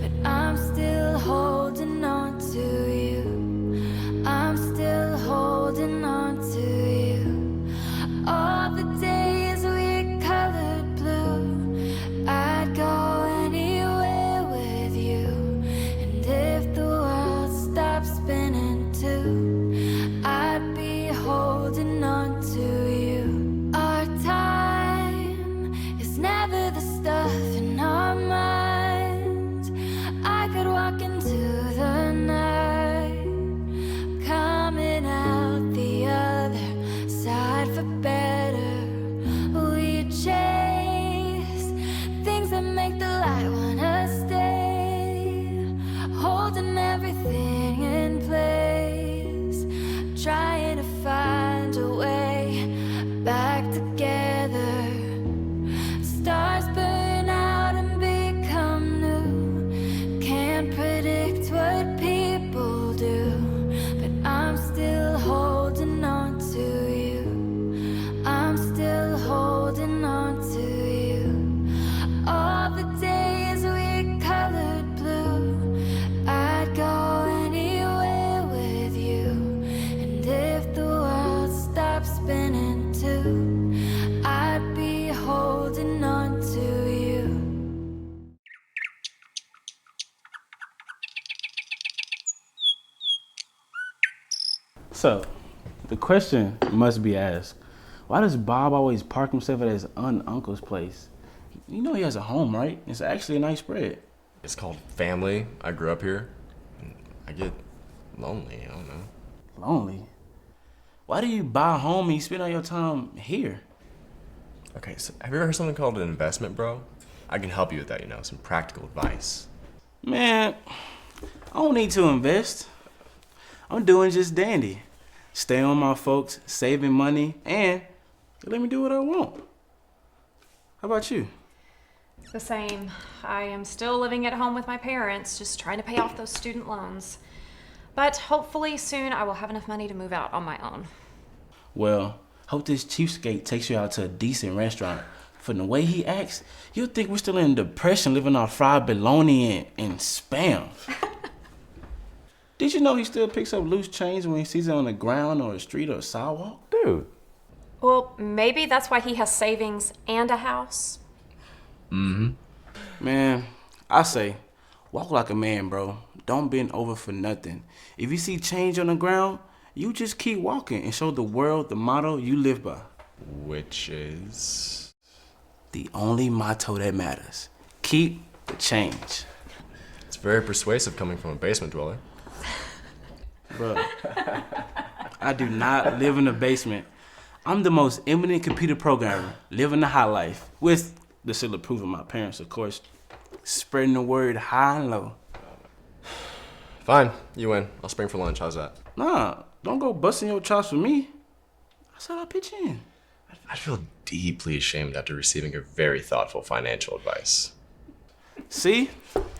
but I'm still holding on to you. I'm still holding on to you. All the days we colored blue, I'd go anywhere with you. And if the world stopped spinning too, I'd be holding on to you. Our time is never the stuff in our minds. I could walk into the night, coming out the other side for better. We chase things that make the light wanna stay, holding everything in place, trying to find a way back together. Stars burn out and become new. Can't predict what people do, but I'm still holding on to you. I'm still holding on to you. All the days we colored blue, I'd go anywhere with you. And if the world stopped spinning too, I'd be holding on to you. So, the question must be asked, why does Bob always park himself at his uncle's place? You know he has a home, right? It's actually a nice spread. It's called family. I grew up here. I get lonely, I don't know. Lonely? Why do you buy a home and you spend all your time here? Okay, so have you ever heard something called an investment, bro? I can help you with that, some practical advice. Man, I don't need to invest. I'm doing just dandy. Stay on my folks, saving money, and they let me do what I want. How about you? The same. I am still living at home with my parents, just trying to pay off those student loans. But hopefully soon I will have enough money to move out on my own. Well, hope this cheapskate takes you out to a decent restaurant. From the way he acts, you'll think we're still in depression living off fried bologna and Spam. Did you know he still picks up loose change when he sees it on the ground or a street or a sidewalk? Dude. Well, maybe that's why he has savings and a house. Mm-hmm. Man, I say, walk like a man, bro. Don't bend over for nothing. If you see change on the ground, you just keep walking and show the world the motto you live by. Which is? The only motto that matters. Keep the change. It's very persuasive coming from a basement dweller. Bro, I do not live in a basement. I'm the most eminent computer programmer, living the high life. With the seal approval of my parents, of course. Spreading the word high and low. Fine, you win. I'll spring for lunch, how's that? Nah, don't go busting your chops for me. I said I'll pitch in. I'd feel deeply ashamed after receiving your very thoughtful financial advice. See?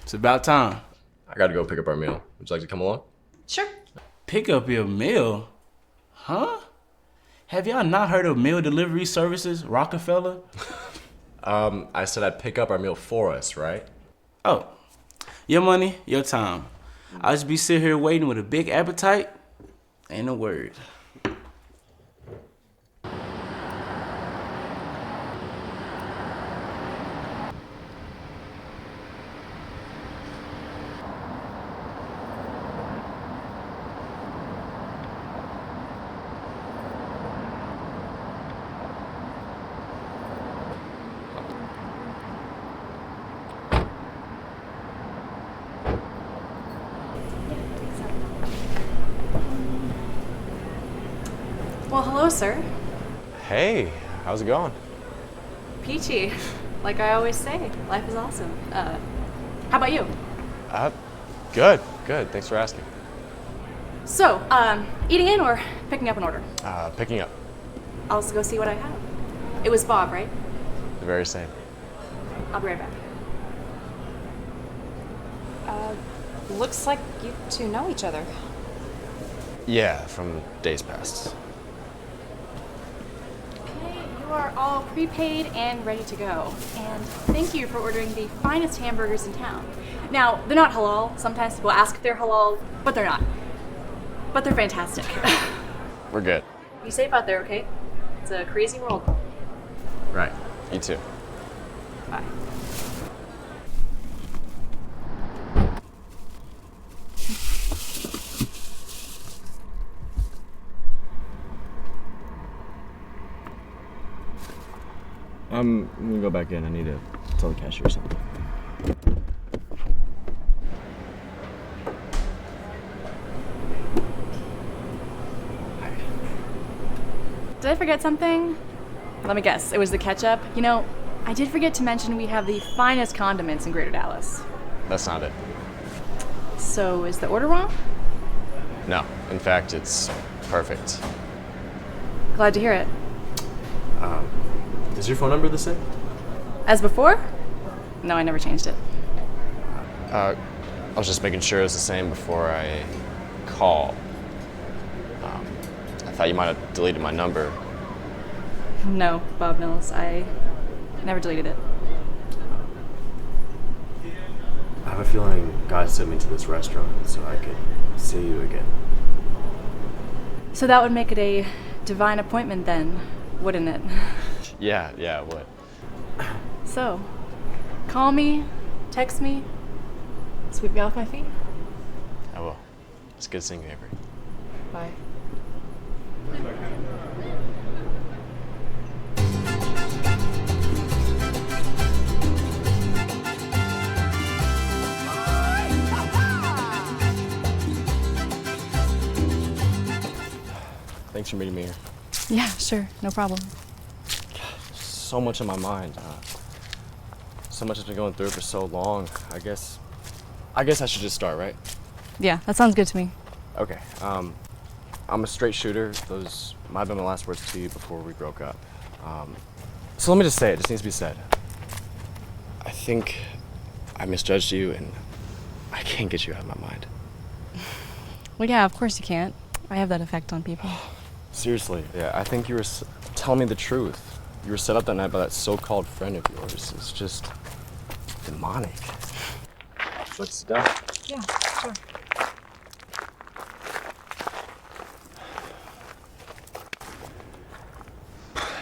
It's about time. I gotta go pick up our meal. Would you like to come along? Sure. Pick up your meal? Huh? Have y'all not heard of meal delivery services, Rockefeller? I said I'd pick up our meal for us, right? Oh, your money, your time. I'll just be sitting here waiting with a big appetite. Ain't a word. Well, hello, sir. Hey, how's it going? Peachy. Like I always say, life is awesome. How about you? Good. Thanks for asking. So, eating in or picking up an order? Picking up. I'll go see what I have. It was Bob, right? The very same. I'll be right back. Looks like you two know each other. Yeah, from days past. Okay, you are all prepaid and ready to go. And thank you for ordering the finest hamburgers in town. Now, they're not halal. Sometimes people ask if they're halal, but they're not. But they're fantastic. We're good. Be safe out there, okay? It's a crazy world. Right. You too. Bye. I'm gonna go back in. I need to tell the cashier something. Did I forget something? Let me guess. It was the ketchup. You know, I did forget to mention we have the finest condiments in Greater Dallas. That's not it. So is the order wrong? No. In fact, it's perfect. Glad to hear it. Is your phone number the same? As before? No, I never changed it. I was just making sure it was the same before I call. I thought you might have deleted my number. No, Bob Mills. I never deleted it. I have a feeling God sent me to this restaurant so I could see you again. So that would make it a divine appointment then, wouldn't it? Yeah, it would. So, call me, text me, sweep me off my feet. I will. It's good seeing you, Avery. Bye. Thanks for meeting me here. Yeah, sure, no problem. So much on my mind. So much has been going through for so long. I guess I should just start, right? Yeah, that sounds good to me. Okay. I'm a straight shooter. Those might have been my last words to you before we broke up. So let me just say it. Just needs to be said. I think I misjudged you, and I can't get you out of my mind. Well, yeah, of course you can't. I have that effect on people. Seriously, yeah. I think you were telling me the truth. You were set up that night by that so-called friend of yours. It's just demonic. Let's sit down. Yeah, sure.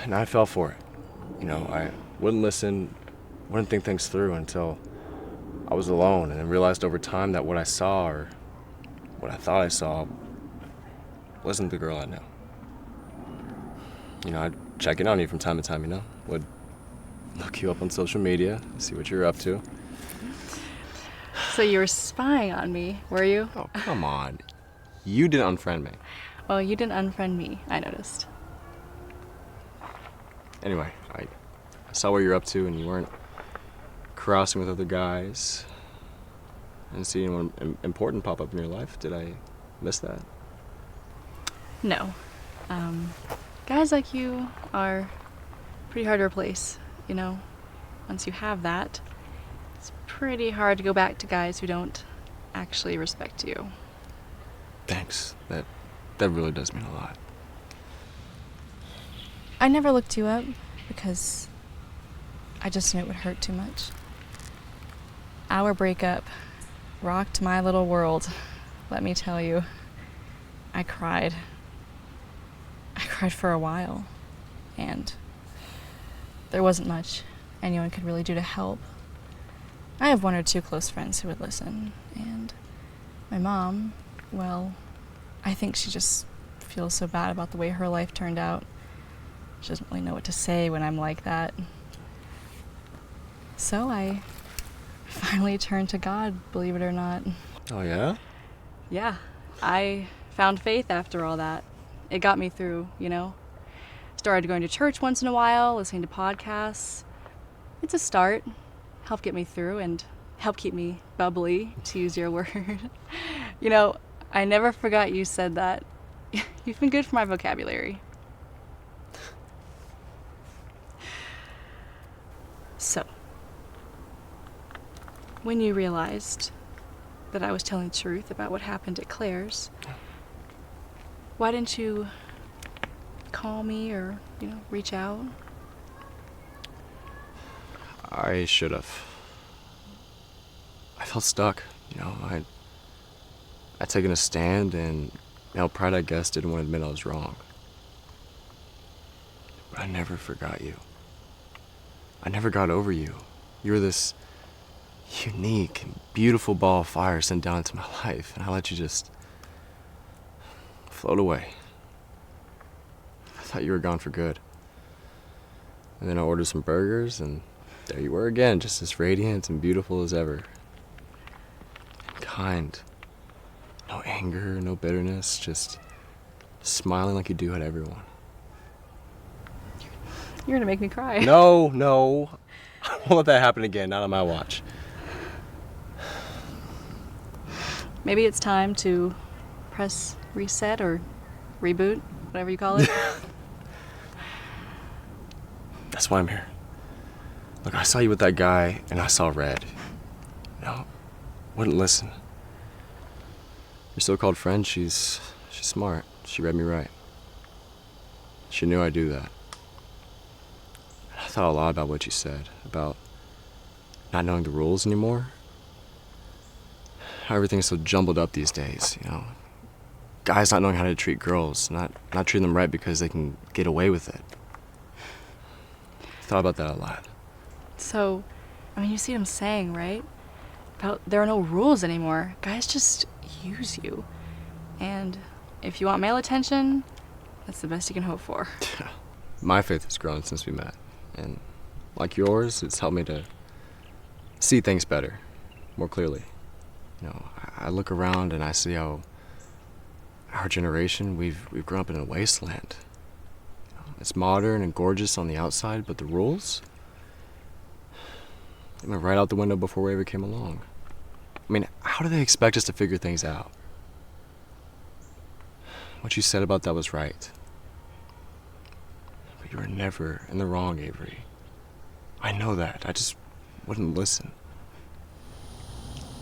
And I fell for it. You know, I wouldn't listen, wouldn't think things through until I was alone, and then realized over time that what I saw, or what I thought I saw, wasn't the girl I know. You know, I'd check in on you from time to time, you know? Would look you up on social media, see what you're up to. So you were spying on me, were you? Oh, come on. You didn't unfriend me. Well, you didn't unfriend me, I noticed. Anyway, I saw what you're up to, and you weren't crossing with other guys. And see anyone important pop up in your life. Did I miss that? No. Guys like you are pretty hard to replace, you know? Once you have that, it's pretty hard to go back to guys who don't actually respect you. Thanks. That really does mean a lot. I never looked you up because I just knew it would hurt too much. Our breakup rocked my little world, let me tell you. I cried. I cried for a while, and there wasn't much anyone could really do to help. I have one or two close friends who would listen, and my mom, well, I think she just feels so bad about the way her life turned out. She doesn't really know what to say when I'm like that. So I finally turned to God, believe it or not. Oh, yeah? Yeah, I found faith after all that. It got me through, you know? Started going to church once in a while, listening to podcasts. It's a start. Helped get me through and helped keep me bubbly, to use your word. You know, I never forgot you said that. You've been good for my vocabulary. So, when you realized that I was telling the truth about what happened at Claire's, why didn't you call me or, reach out? I should have. I felt stuck, I'd taken a stand and, pride, I guess, didn't want to admit I was wrong. But I never forgot you. I never got over you. You were this unique and beautiful ball of fire sent down into my life, and I let you just float away. I thought you were gone for good. And then I ordered some burgers, and there you were again, just as radiant and beautiful as ever. And kind. No anger, no bitterness, just smiling like you do at everyone. You're gonna make me cry. No. I won't let that happen again, not on my watch. Maybe it's time to press reset or reboot, whatever you call it. That's why I'm here. Look, I saw you with that guy, and I saw red. Wouldn't listen. Your so-called friend, she's smart. She read me right. She knew I'd do that. I thought a lot about what you said, about not knowing the rules anymore. How everything's so jumbled up these days, Guys not knowing how to treat girls, not treating them right because they can get away with it. I thought about that a lot. So, you see what I'm saying, right? About there are no rules anymore. Guys just use you. And if you want male attention, that's the best you can hope for. My faith has grown since we met. And like yours, it's helped me to see things better, more clearly. I look around and I see how our generation, we've grown up in a wasteland. It's modern and gorgeous on the outside, but the rules, they went right out the window before we ever came along. How do they expect us to figure things out? What you said about that was right. But you were never in the wrong, Avery. I know that. I just wouldn't listen.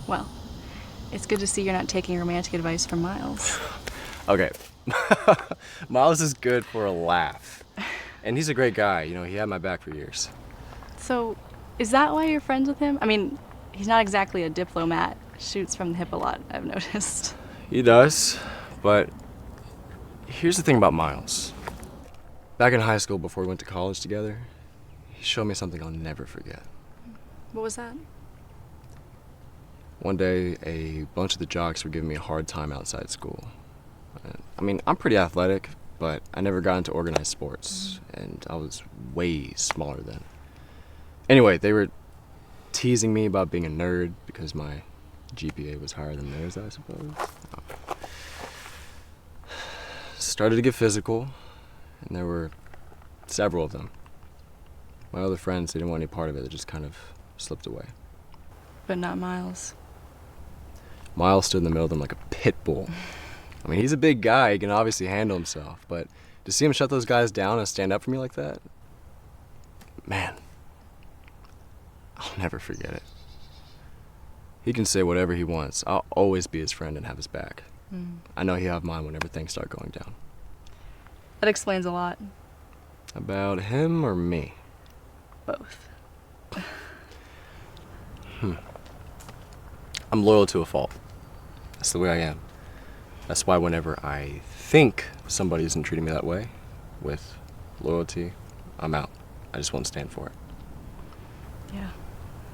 Well, it's good to see you're not taking romantic advice from Miles. Okay. Miles is good for a laugh. And he's a great guy. He had my back for years. So, is that why you're friends with him? He's not exactly a diplomat. Shoots from the hip a lot, I've noticed. He does, but here's the thing about Miles. Back in high school, before we went to college together, he showed me something I'll never forget. What was that? One day, a bunch of the jocks were giving me a hard time outside school. I'm pretty athletic, but I never got into organized sports, and I was way smaller then. Anyway, they were teasing me about being a nerd because my GPA was higher than theirs, I suppose. Started to get physical, and there were several of them. My other friends, they didn't want any part of it. They just kind of slipped away. But not Miles. Miles stood in the middle of them like a pit bull. He's a big guy. He can obviously handle himself. But to see him shut those guys down and stand up for me like that, man, I'll never forget it. He can say whatever he wants. I'll always be his friend and have his back. I know he'll have mine whenever things start going down. That explains a lot. About him or me? Both. I'm loyal to a fault. That's the way I am. That's why whenever I think somebody isn't treating me that way, with loyalty, I'm out. I just won't stand for it. Yeah.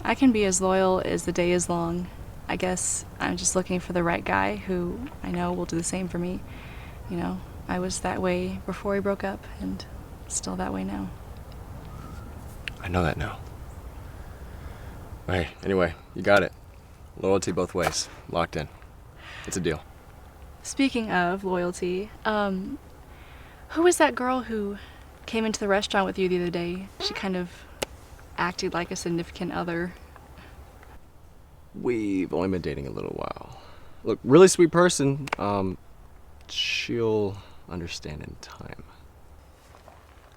I can be as loyal as the day is long. I guess I'm just looking for the right guy who I know will do the same for me. I was that way before we broke up, and still that way now. I know that now. Hey, anyway, you got it. Loyalty both ways. Locked in. It's a deal. Speaking of loyalty, who was that girl who came into the restaurant with you the other day? She kind of acted like a significant other. We've only been dating a little while. Look, really sweet person. She'll understand in time.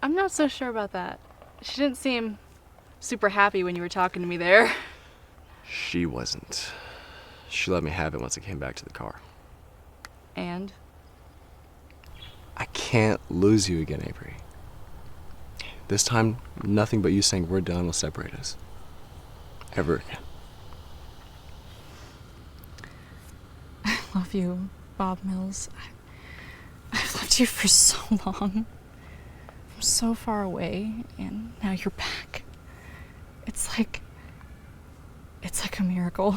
I'm not so sure about that. She didn't seem super happy when you were talking to me there. She wasn't. She let me have it once I came back to the car. And? I can't lose you again, Avery. This time, nothing but you saying we're done will separate us. Ever again. I love you, Bob Mills. I've loved you for so long. I'm so far away, and now you're back. It's like a miracle.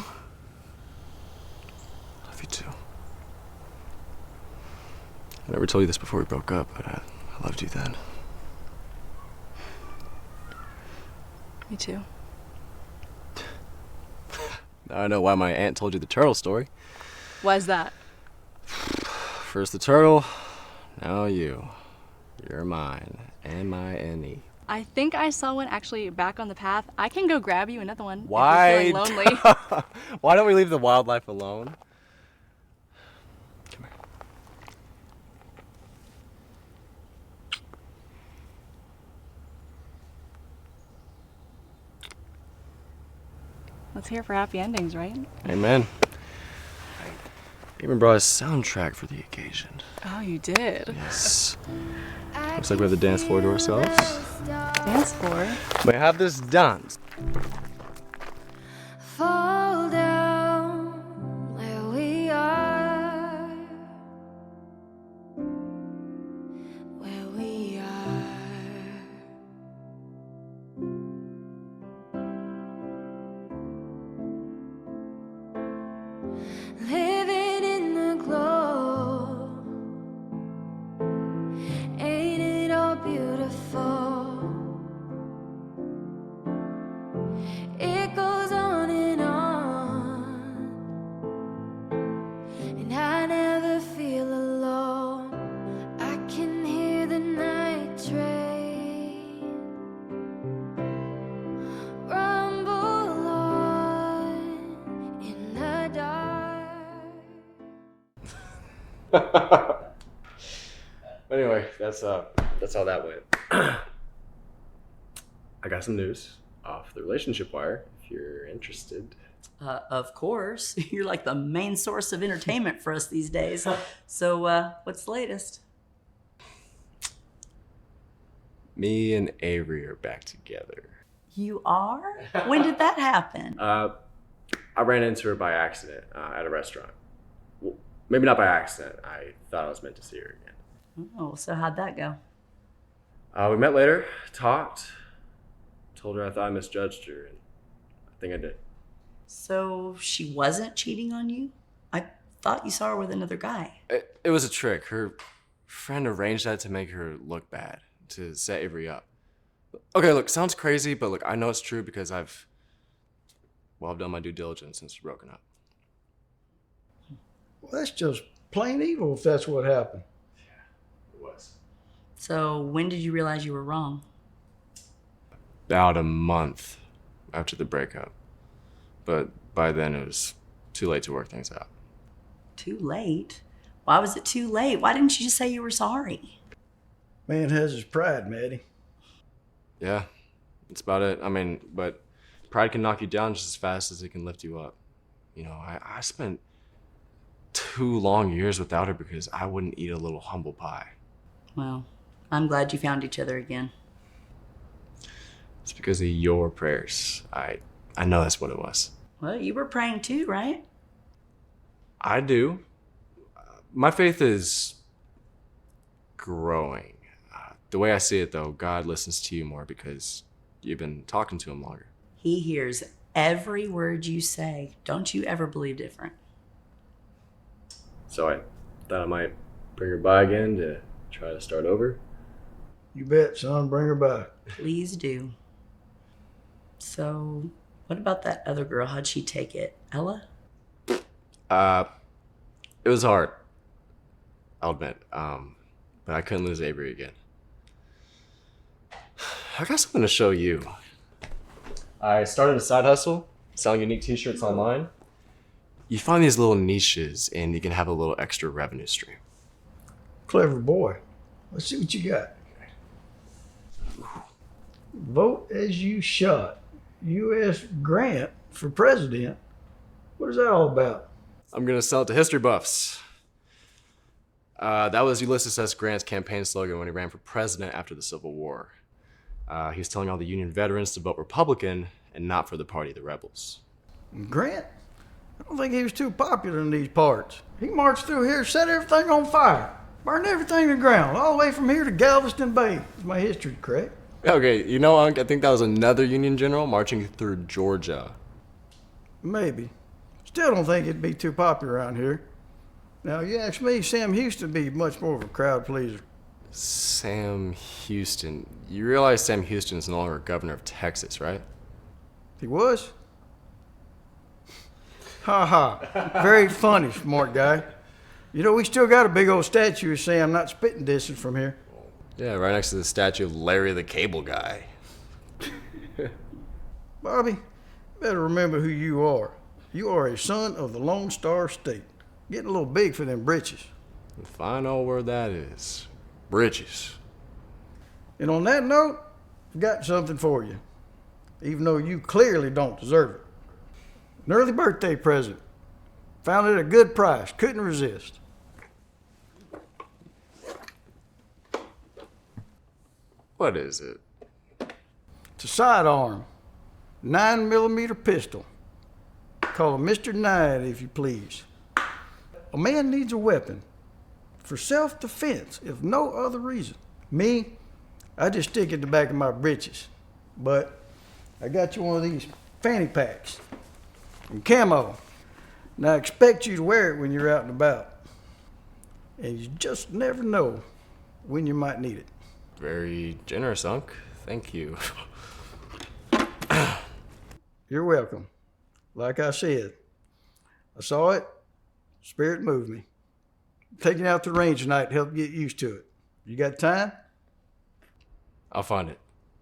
Love you too. I never told you this before we broke up, but I loved you then. Me too. Now I know why my aunt told you the turtle story. Why's that? First the turtle, now you. You're mine, and my Annie. I think I saw one actually back on the path. I can go grab you another one Why? if you're feeling lonely. Why don't we leave the wildlife alone? Come here. Let's hear for happy endings, right? Amen. I even brought a soundtrack for the occasion. Oh, you did? Yes. Looks like we have the dance floor to ourselves. Dance floor? We have this dance. Fall down where we are, where we are. Living in the glow, ain't it all beautiful? It goes on, and I never feel alone. I can hear the night train rumble on in the dark. Anyway, that's how that went. I got some news off the relationship wire, if you're interested. Of course. You're like the main source of entertainment for us these days. So, what's the latest? Me and Avery are back together. You are? When did that happen? I ran into her by accident at a restaurant. Well, maybe not by accident. I thought I was meant to see her again. Oh, so how'd that go? We met later, talked, told her I thought I misjudged her, and I think I did. So she wasn't cheating on you? I thought you saw her with another guy. It was a trick. Her friend arranged that to make her look bad, to set Avery up. Okay, look, sounds crazy, but look, I know it's true because I've done my due diligence since we're broken up. Well, that's just plain evil if that's what happened. Yeah, it was. So when did you realize you were wrong? About a month after the breakup. But by then it was too late to work things out. Too late? Why was it too late? Why didn't you just say you were sorry? Man has his pride, Maddie. Yeah, that's about it. I mean, but pride can knock you down just as fast as it can lift you up. You know, I spent 2 long years without her because I wouldn't eat a little humble pie. Well, I'm glad you found each other again. It's because of your prayers. I know that's what it was. Well, you were praying too, right? I do. My faith is growing. The way I see it, though, God listens to you more because you've been talking to him longer. He hears every word you say. Don't you ever believe different. So I thought I might bring her by again to try to start over. You bet, son. Bring her back. Please do. So, what about that other girl? How'd she take it? Ella? It was hard, I'll admit. But I couldn't lose Avery again. I got something to show you. I started a side hustle, selling unique t-shirts online. You find these little niches and you can have a little extra revenue stream. Clever boy. Let's see what you got. Vote as you shot. U.S. Grant for president. What is that all about? I'm gonna sell it to history buffs. That was Ulysses S. Grant's campaign slogan when he ran for president after the Civil War. He was telling all the Union veterans to vote Republican and not for the party of the rebels. Grant? I don't think he was too popular in these parts. He marched through here, set everything on fire, burned everything to the ground, all the way from here to Galveston Bay. Is my history correct? Okay, you know, Unc, I think that was another Union general marching through Georgia. Maybe. Still don't think it'd be too popular around here. Now, you ask me, Sam Houston would be much more of a crowd pleaser. Sam Houston. You realize Sam Houston is no longer governor of Texas, right? He was? Ha ha. Very funny, smart guy. You know, we still got a big old statue of Sam not spitting distance from here. Yeah, right next to the statue of Larry the Cable Guy. Bobby, better remember who you are. You are a son of the Lone Star State. Getting a little big for them britches. The fine old word that is. Britches. And on that note, I've got something for you. Even though you clearly don't deserve it. An early birthday present. Found it at a good price. Couldn't resist. What is it? It's a sidearm. 9mm pistol. Call it Mr. 9, if you please. A man needs a weapon for self-defense, if no other reason. Me, I just stick it in the back of my breeches. But I got you one of these fanny packs in camo. Now I expect you to wear it when you're out and about. And you just never know when you might need it. Very generous, Unc. Thank you. You're welcome. Like I said, I saw it, spirit moved me. Taking out to the range tonight helped get used to it. You got time? I'll find it.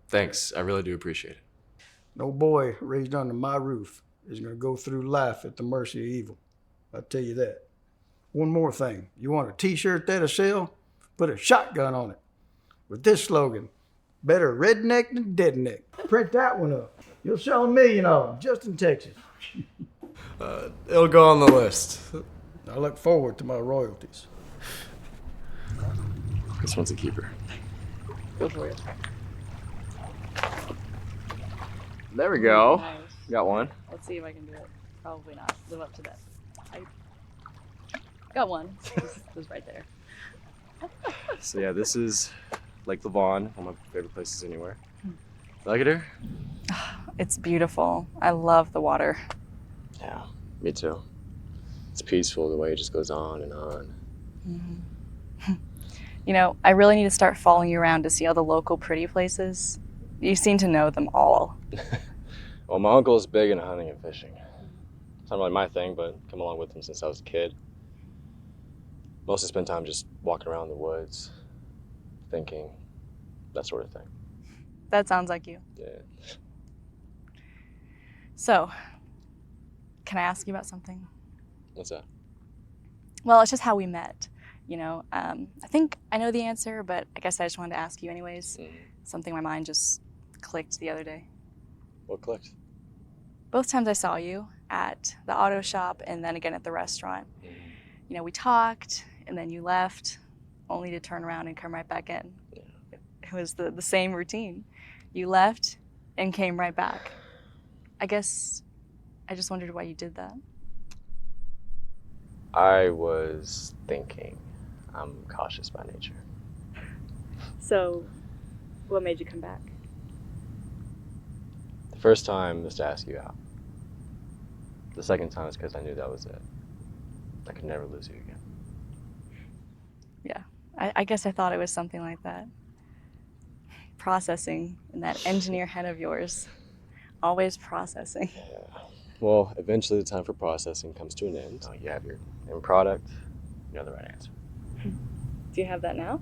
Thanks. I really do appreciate it. No boy raised under my roof is going to go through life at the mercy of evil. I'll tell you that. One more thing. You want a t-shirt that'll sell? Put a shotgun on it. With this slogan, better redneck than deadneck. Print that one up. You'll sell 1 million of them just in Texas. It'll go on the list. I look forward to my royalties. This one's a keeper. Go for it. There we go. Nice. Got one. Let's see if I can do it. Probably not. Live up to that. I got one. It was right there. So yeah, this is Lake Lavon, one of my favorite places anywhere. Like it here? It's beautiful. I love the water. Yeah, me too. It's peaceful the way it just goes on and on. Mm-hmm. You know, I really need to start following you around to see all the local pretty places. You seem to know them all. Well, my uncle is big into hunting and fishing. It's not really my thing, but I've come along with him since I was a kid. Mostly spend time just walking around the woods, thinking, that sort of thing. That sounds like you. Yeah. So, can I ask you about something? What's that? Well, it's just how we met. You know, I think I know the answer, but I guess I just wanted to ask you anyways. Mm-hmm. Something my mind just clicked the other day. What clicked? Both times I saw you at the auto shop and then again at the restaurant. Mm-hmm. You know, we talked and then you left only to turn around and come right back in. Yeah. It was the same routine. You left and came right back. I guess I just wondered why you did that. I was thinking. I'm cautious by nature. So, what made you come back? The first time was to ask you out. The second time is because I knew that was it. I could never lose you again. Yeah, I guess I thought it was something like that. Processing in that engineer head of yours. Always processing. Yeah. Well, eventually the time for processing comes to an end. You have your end product, you know the right answer. Do you have that now?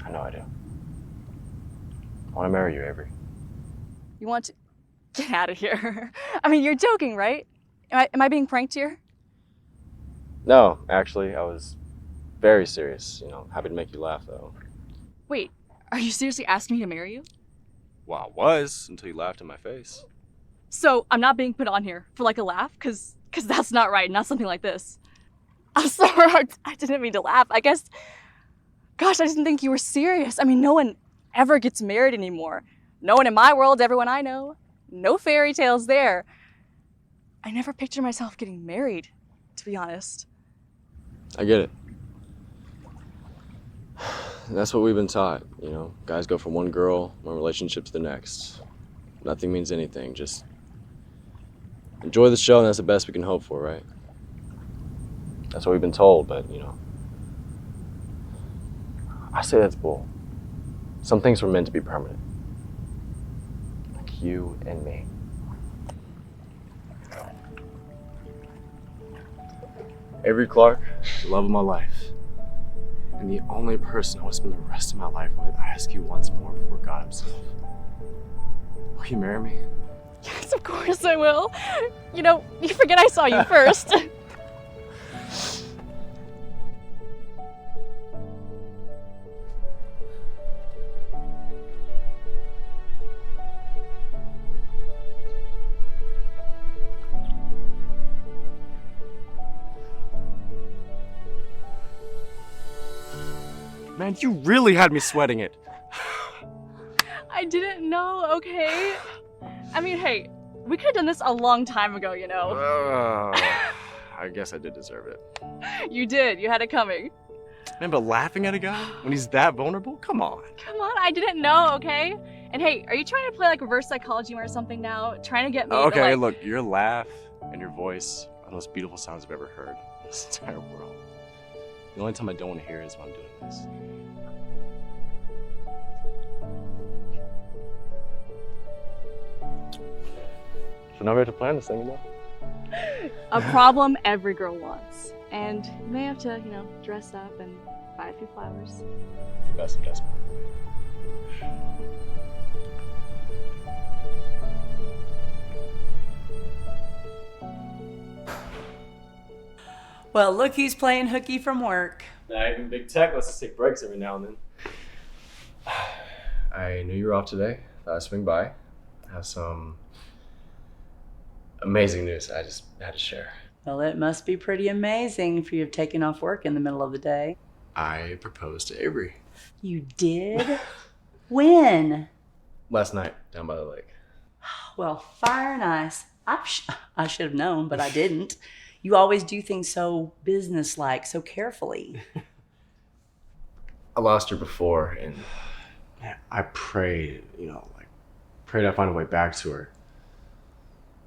I know I do. I want to marry you, Avery. You want to get out of here? I mean, you're joking, right? Am I being pranked here? No, actually, I was very serious. You know, happy to make you laugh, though. Wait, Are you seriously asking me to marry you? Well, I was until you laughed in my face. So I'm not being put on here for like a laugh? Cause that's not right, not something like this. I'm sorry, I didn't mean to laugh. I guess, gosh, I didn't think you were serious. I mean, no one ever gets married anymore. No one in my world, everyone I know. No fairy tales there. I never pictured myself getting married, to be honest. I get it. That's what we've been taught, you know. Guys go from one girl, one relationship to the next. Nothing means anything, just enjoy the show and that's the best we can hope for, right? That's what we've been told, but, you know. I say that's bull. Some things were meant to be permanent. Like you and me. Avery Clark, the love of my life. And the only person I want to spend the rest of my life with. I ask you once more before God himself. Will you marry me? Yes, of course I will. You know, you forget I saw you first. Man, you really had me sweating it. I didn't know, okay? I mean, hey, we could have done this a long time ago, you know? I guess I did deserve it. You did, you had it coming. Man, but laughing at a guy when he's that vulnerable? Come on. Come on, I didn't know, okay? And hey, are you trying to play like reverse psychology or something now? Trying to get me Okay, to, like... look, your laugh and your voice are the most beautiful sounds I've ever heard in this entire world. The only time I don't want to hear it is when I'm doing this. So now we have to plan this thing, you know? A problem every girl wants. And you may have to, you know, dress up and buy a few flowers. The best investment. Well, look who's playing hooky from work. Nah, even Big Tech lets us take breaks every now and then. I knew you were off today. Thought I'd swing by. Have some amazing news I just had to share. Well, it must be pretty amazing for you to have taken off work in the middle of the day. I proposed to Avery. You did? When? Last night, down by the lake. Well, fire and ice. I should have known, but I didn't. You always do things so businesslike, so carefully. I lost her before, and man, I prayed, prayed I'd find a way back to her.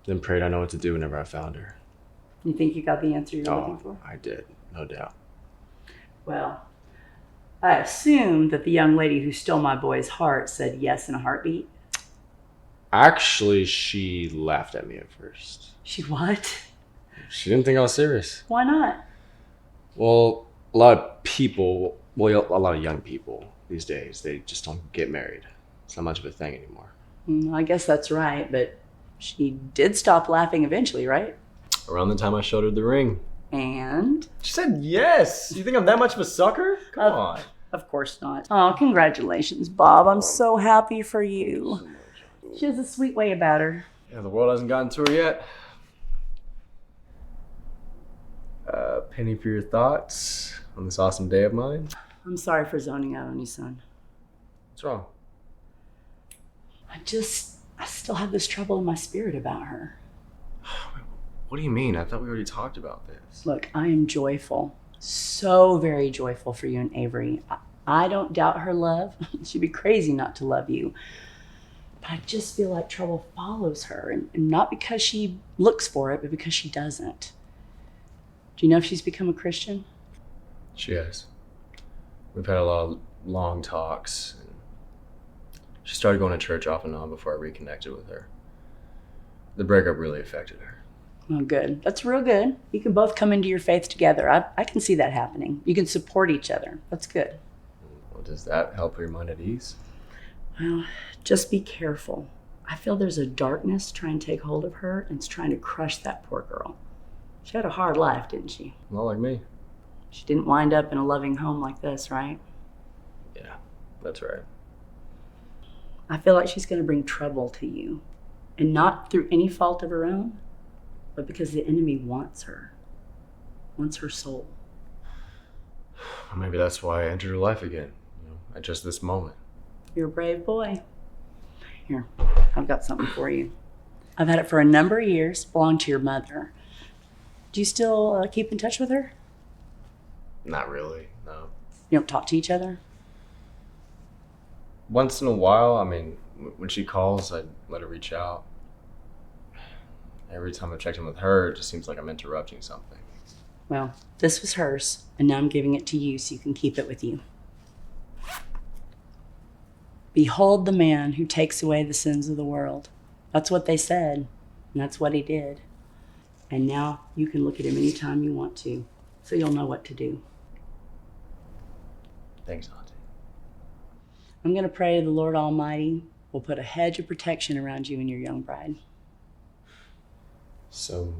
Then prayed I know what to do whenever I found her. You think you got the answer you're looking for? I did, no doubt. Well, I assume that the young lady who stole my boy's heart said yes in a heartbeat. Actually, she laughed at me at first. She what? She didn't think I was serious. Why not? Well, a lot of young people these days, they just don't get married. It's not much of a thing anymore. I guess that's right, but she did stop laughing eventually, right? Around the time I showed her the ring. And? She said yes! You think I'm that much of a sucker? Come on. Of course not. Oh, congratulations, Bob. I'm so happy for you. She has a sweet way about her. Yeah, the world hasn't gotten to her yet. Penny for your thoughts on this awesome day of mine. I'm sorry for zoning out on you, son. What's wrong? I still have this trouble in my spirit about her. What do you mean? I thought we already talked about this. Look, I am joyful. So very joyful for you and Avery. I don't doubt her love. She'd be crazy not to love you. But I just feel like trouble follows her. And not because she looks for it, but because she doesn't. Do you know if she's become a Christian? She has. We've had a lot of long talks. And she started going to church off and on before I reconnected with her. The breakup really affected her. Oh, good. That's real good. You can both come into your faith together. I can see that happening. You can support each other. That's good. Well, does that help your mind at ease? Well, just be careful. I feel there's a darkness trying to take hold of her, and it's trying to crush that poor girl. She had a hard life, didn't she? Not like me. She didn't wind up in a loving home like this, right? Yeah, that's right. I feel like she's going to bring trouble to you. And not through any fault of her own, but because the enemy wants her soul. Well, maybe that's why I entered her life again, at just this moment. You're a brave boy. Here, I've got something for you. I've had it for a number of years, belonged to your mother. Do you still keep in touch with her? Not really, no. You don't talk to each other? Once in a while, I mean, when she calls, I let her reach out. Every time I check in with her, it just seems like I'm interrupting something. Well, this was hers, and now I'm giving it to you so you can keep it with you. Behold the man who takes away the sins of the world. That's what they said, and that's what he did. And now you can look at him anytime you want to, so you'll know what to do. Thanks, Auntie. I'm going to pray to the Lord Almighty will put a hedge of protection around you and your young bride. So,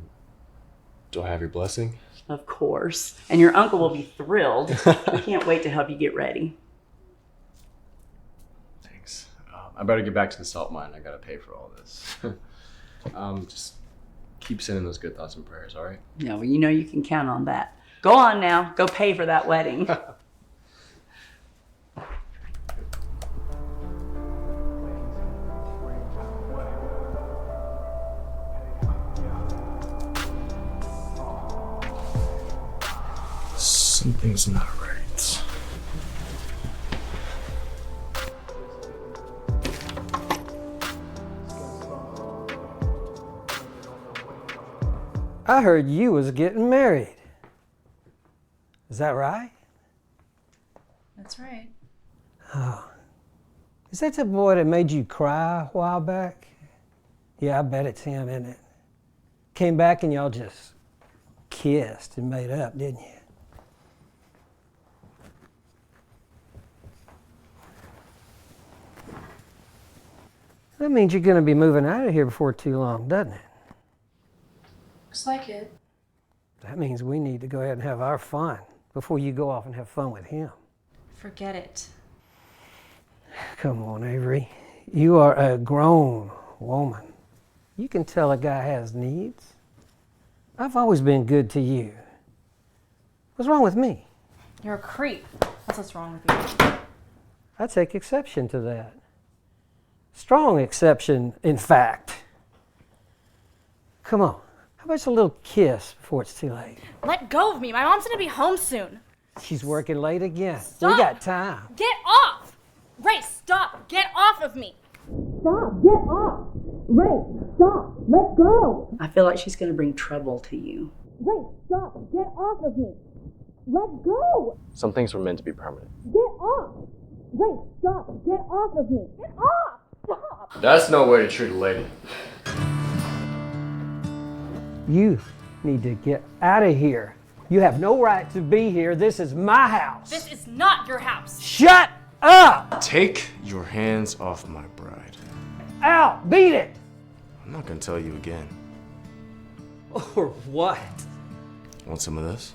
do I have your blessing? Of course. And your uncle will be thrilled. We can't wait to help you get ready. Thanks. I better get back to the salt mine. I gotta pay for all this. Just keep sending those good thoughts and prayers, all right? Yeah, well, you know you can count on that. Go on now. Go pay for that wedding. Something's not right. I heard you was getting married. Is that right? That's right. Oh. Is that the boy that made you cry a while back? Yeah, I bet it's him, isn't it? Came back and y'all just kissed and made up, didn't you? That means you're going to be moving out of here before too long, doesn't it? Looks like it. That means we need to go ahead and have our fun before you go off and have fun with him. Forget it. Come on, Avery. You are a grown woman. You can tell a guy has needs. I've always been good to you. What's wrong with me? You're a creep. That's what's wrong with you. I take exception to that. Strong exception, in fact. Come on. How about a little kiss before it's too late? Let go of me. My mom's gonna be home soon. She's working late again. Stop. We got time. Get off! Ray, stop! Get off of me! Stop! Get off! Ray, stop! Let go! I feel like she's going to bring trouble to you. Ray, stop! Get off of me! Let go! Some things were meant to be permanent. Get off! Ray, stop! Get off of me! Get off! Stop! That's no way to treat a lady. You need to get out of here. You have no right to be here. This is my house. This is not your house! Shut up! Take your hands off my bride. Out! Beat it! I'm not gonna tell you again. Or what? Want some of this?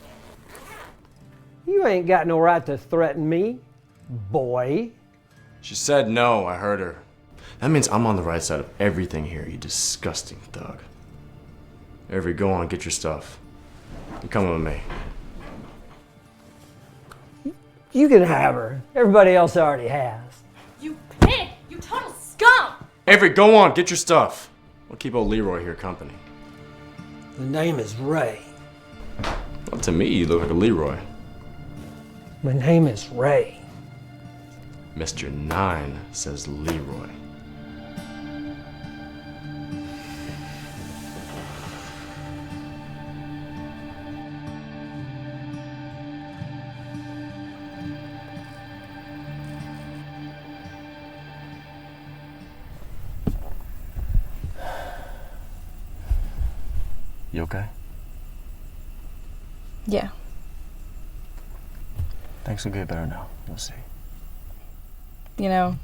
You ain't got no right to threaten me, boy. She said no, I heard her. That means I'm on the right side of everything here, you disgusting thug. Avery, go on, get your stuff. You're coming with me. You can have her. Everybody else already has. You pig! You total scum! Avery, go on, get your stuff. We'll keep old Leroy here company. The name is Ray. Well, to me, you look like a Leroy. My name is Ray. Mr. 9 says Leroy. You okay? Yeah. Things will get better now. You'll see. You know,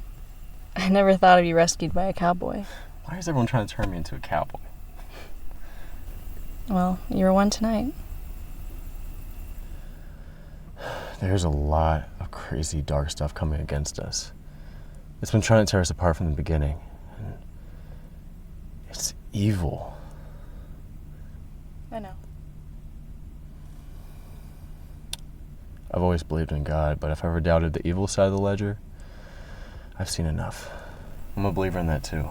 I never thought I'd be rescued by a cowboy. Why is everyone trying to turn me into a cowboy? Well, you were one tonight. There's a lot of crazy dark stuff coming against us. It's been trying to tear us apart from the beginning. And it's evil. I know. I've always believed in God, but if I ever doubted the evil side of the ledger, I've seen enough. I'm a believer in that too.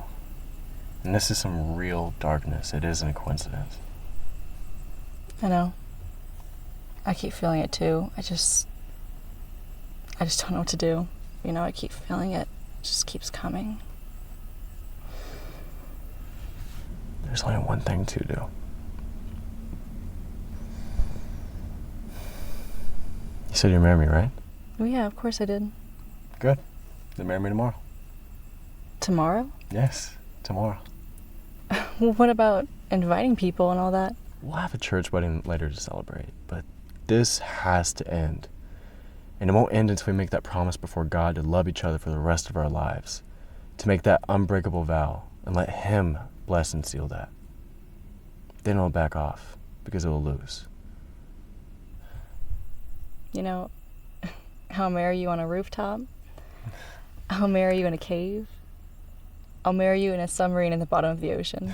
And this is some real darkness. It isn't a coincidence. I know. I keep feeling it too. I just don't know what to do. You know, I keep feeling it. It just keeps coming. There's only one thing to do. You said you'd marry me, right? Oh yeah, of course I did. Good. Then marry me tomorrow. Tomorrow? Yes, tomorrow. Well, what about inviting people and all that? We'll have a church wedding later to celebrate, but this has to end. And it won't end until we make that promise before God to love each other for the rest of our lives, to make that unbreakable vow and let Him bless and seal that. Then it'll back off because it will lose. You know, I'll marry you on a rooftop. I'll marry you in a cave. I'll marry you in a submarine in the bottom of the ocean.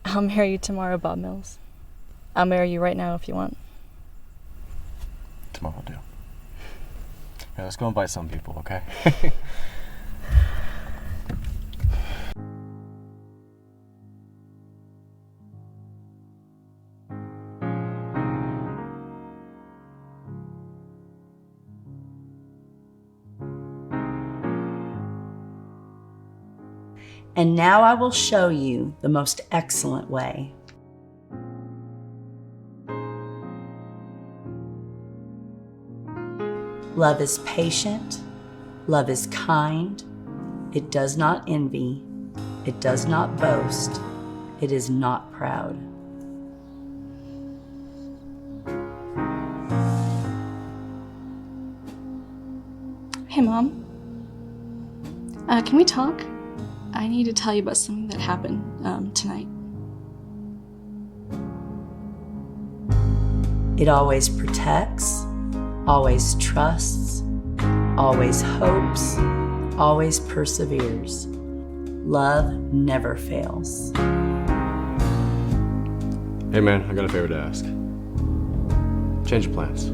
I'll marry you tomorrow, Bob Mills. I'll marry you right now if you want. Tomorrow will do. Yeah, let's go invite some people, okay? And now I will show you the most excellent way. Love is patient. Love is kind. It does not envy. It does not boast. It is not proud. Hey, Mom. Can we talk? I need to tell you about something that happened tonight. It always protects, always trusts, always hopes, always perseveres. Love never fails. Hey man, I got a favor to ask. Change of plans.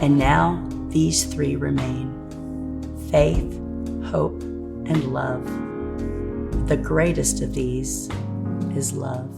And now these three remain: faith, hope, and love. The greatest of these is love.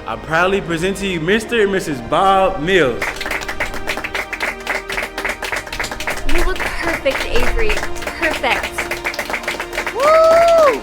I proudly present to you Mr. and Mrs. Bob Mills. You look perfect, Avery. Perfect. Woo!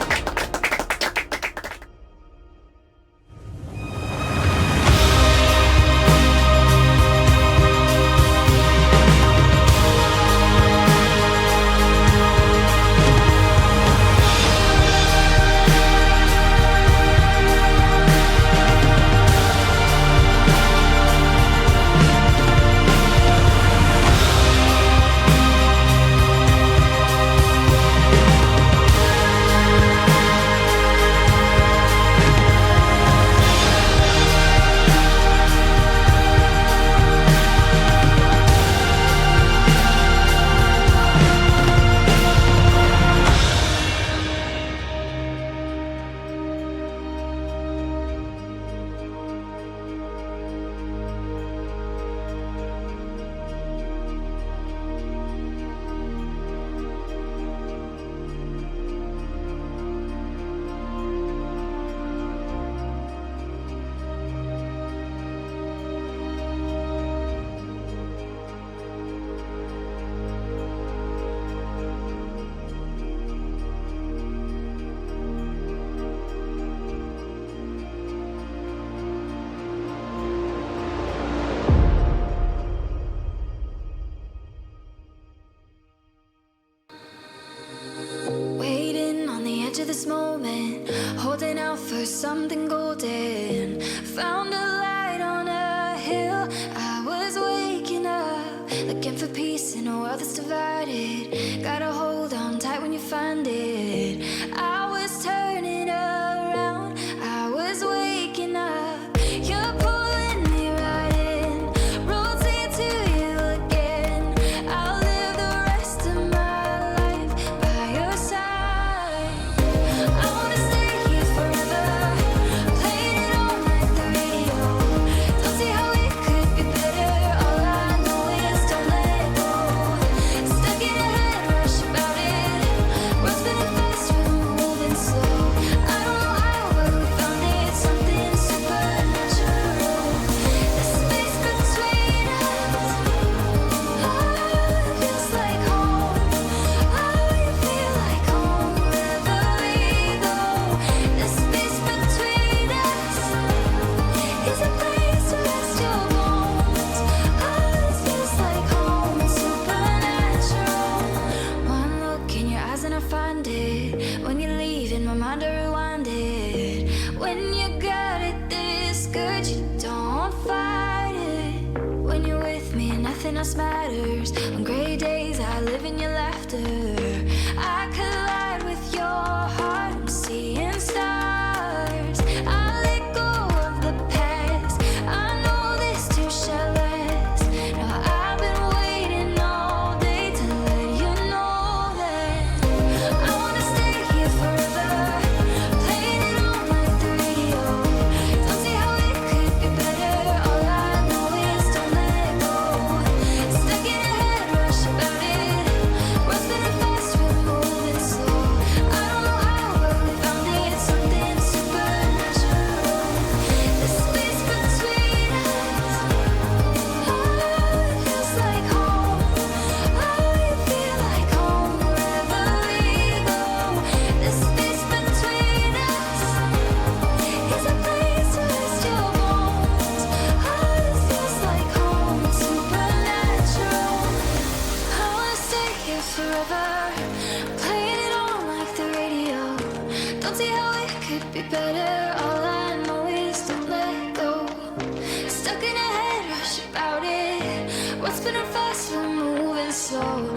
This moment, holding out for something golden. Found a light on a hill. I was waking up, looking for peace in a world that's divided. Gotta hold on tight when you find it. I was turning around, I was waking up. You're pulling me right in, rotate to you again. I'll live the rest of my life by your side. Else matters. On gray days, I live in your laughter. I collide with your heart. I'm seeing stars. I let go of the past. I know this too shall last. Now I've been waiting all day to let you know that I wanna stay here forever. Playing it on like the radio. Don't see how it could be better. All I know is don't let go. Stuck in a head rush about it. World's spinning fast, we're moving slow. I don't know how, but we found it. Something supernatural. The space between us. Oh, it feels like home. Oh, you feel like home wherever we go. The space between us is a place to rest your bones. Oh, it feels like home. It's supernatural. I wanna stay here forever. Playing it on like the radio. Don't see how it could be better. All I know is don't let go. Stuck in a head rush about it. What's spinning fast, we're moving slow.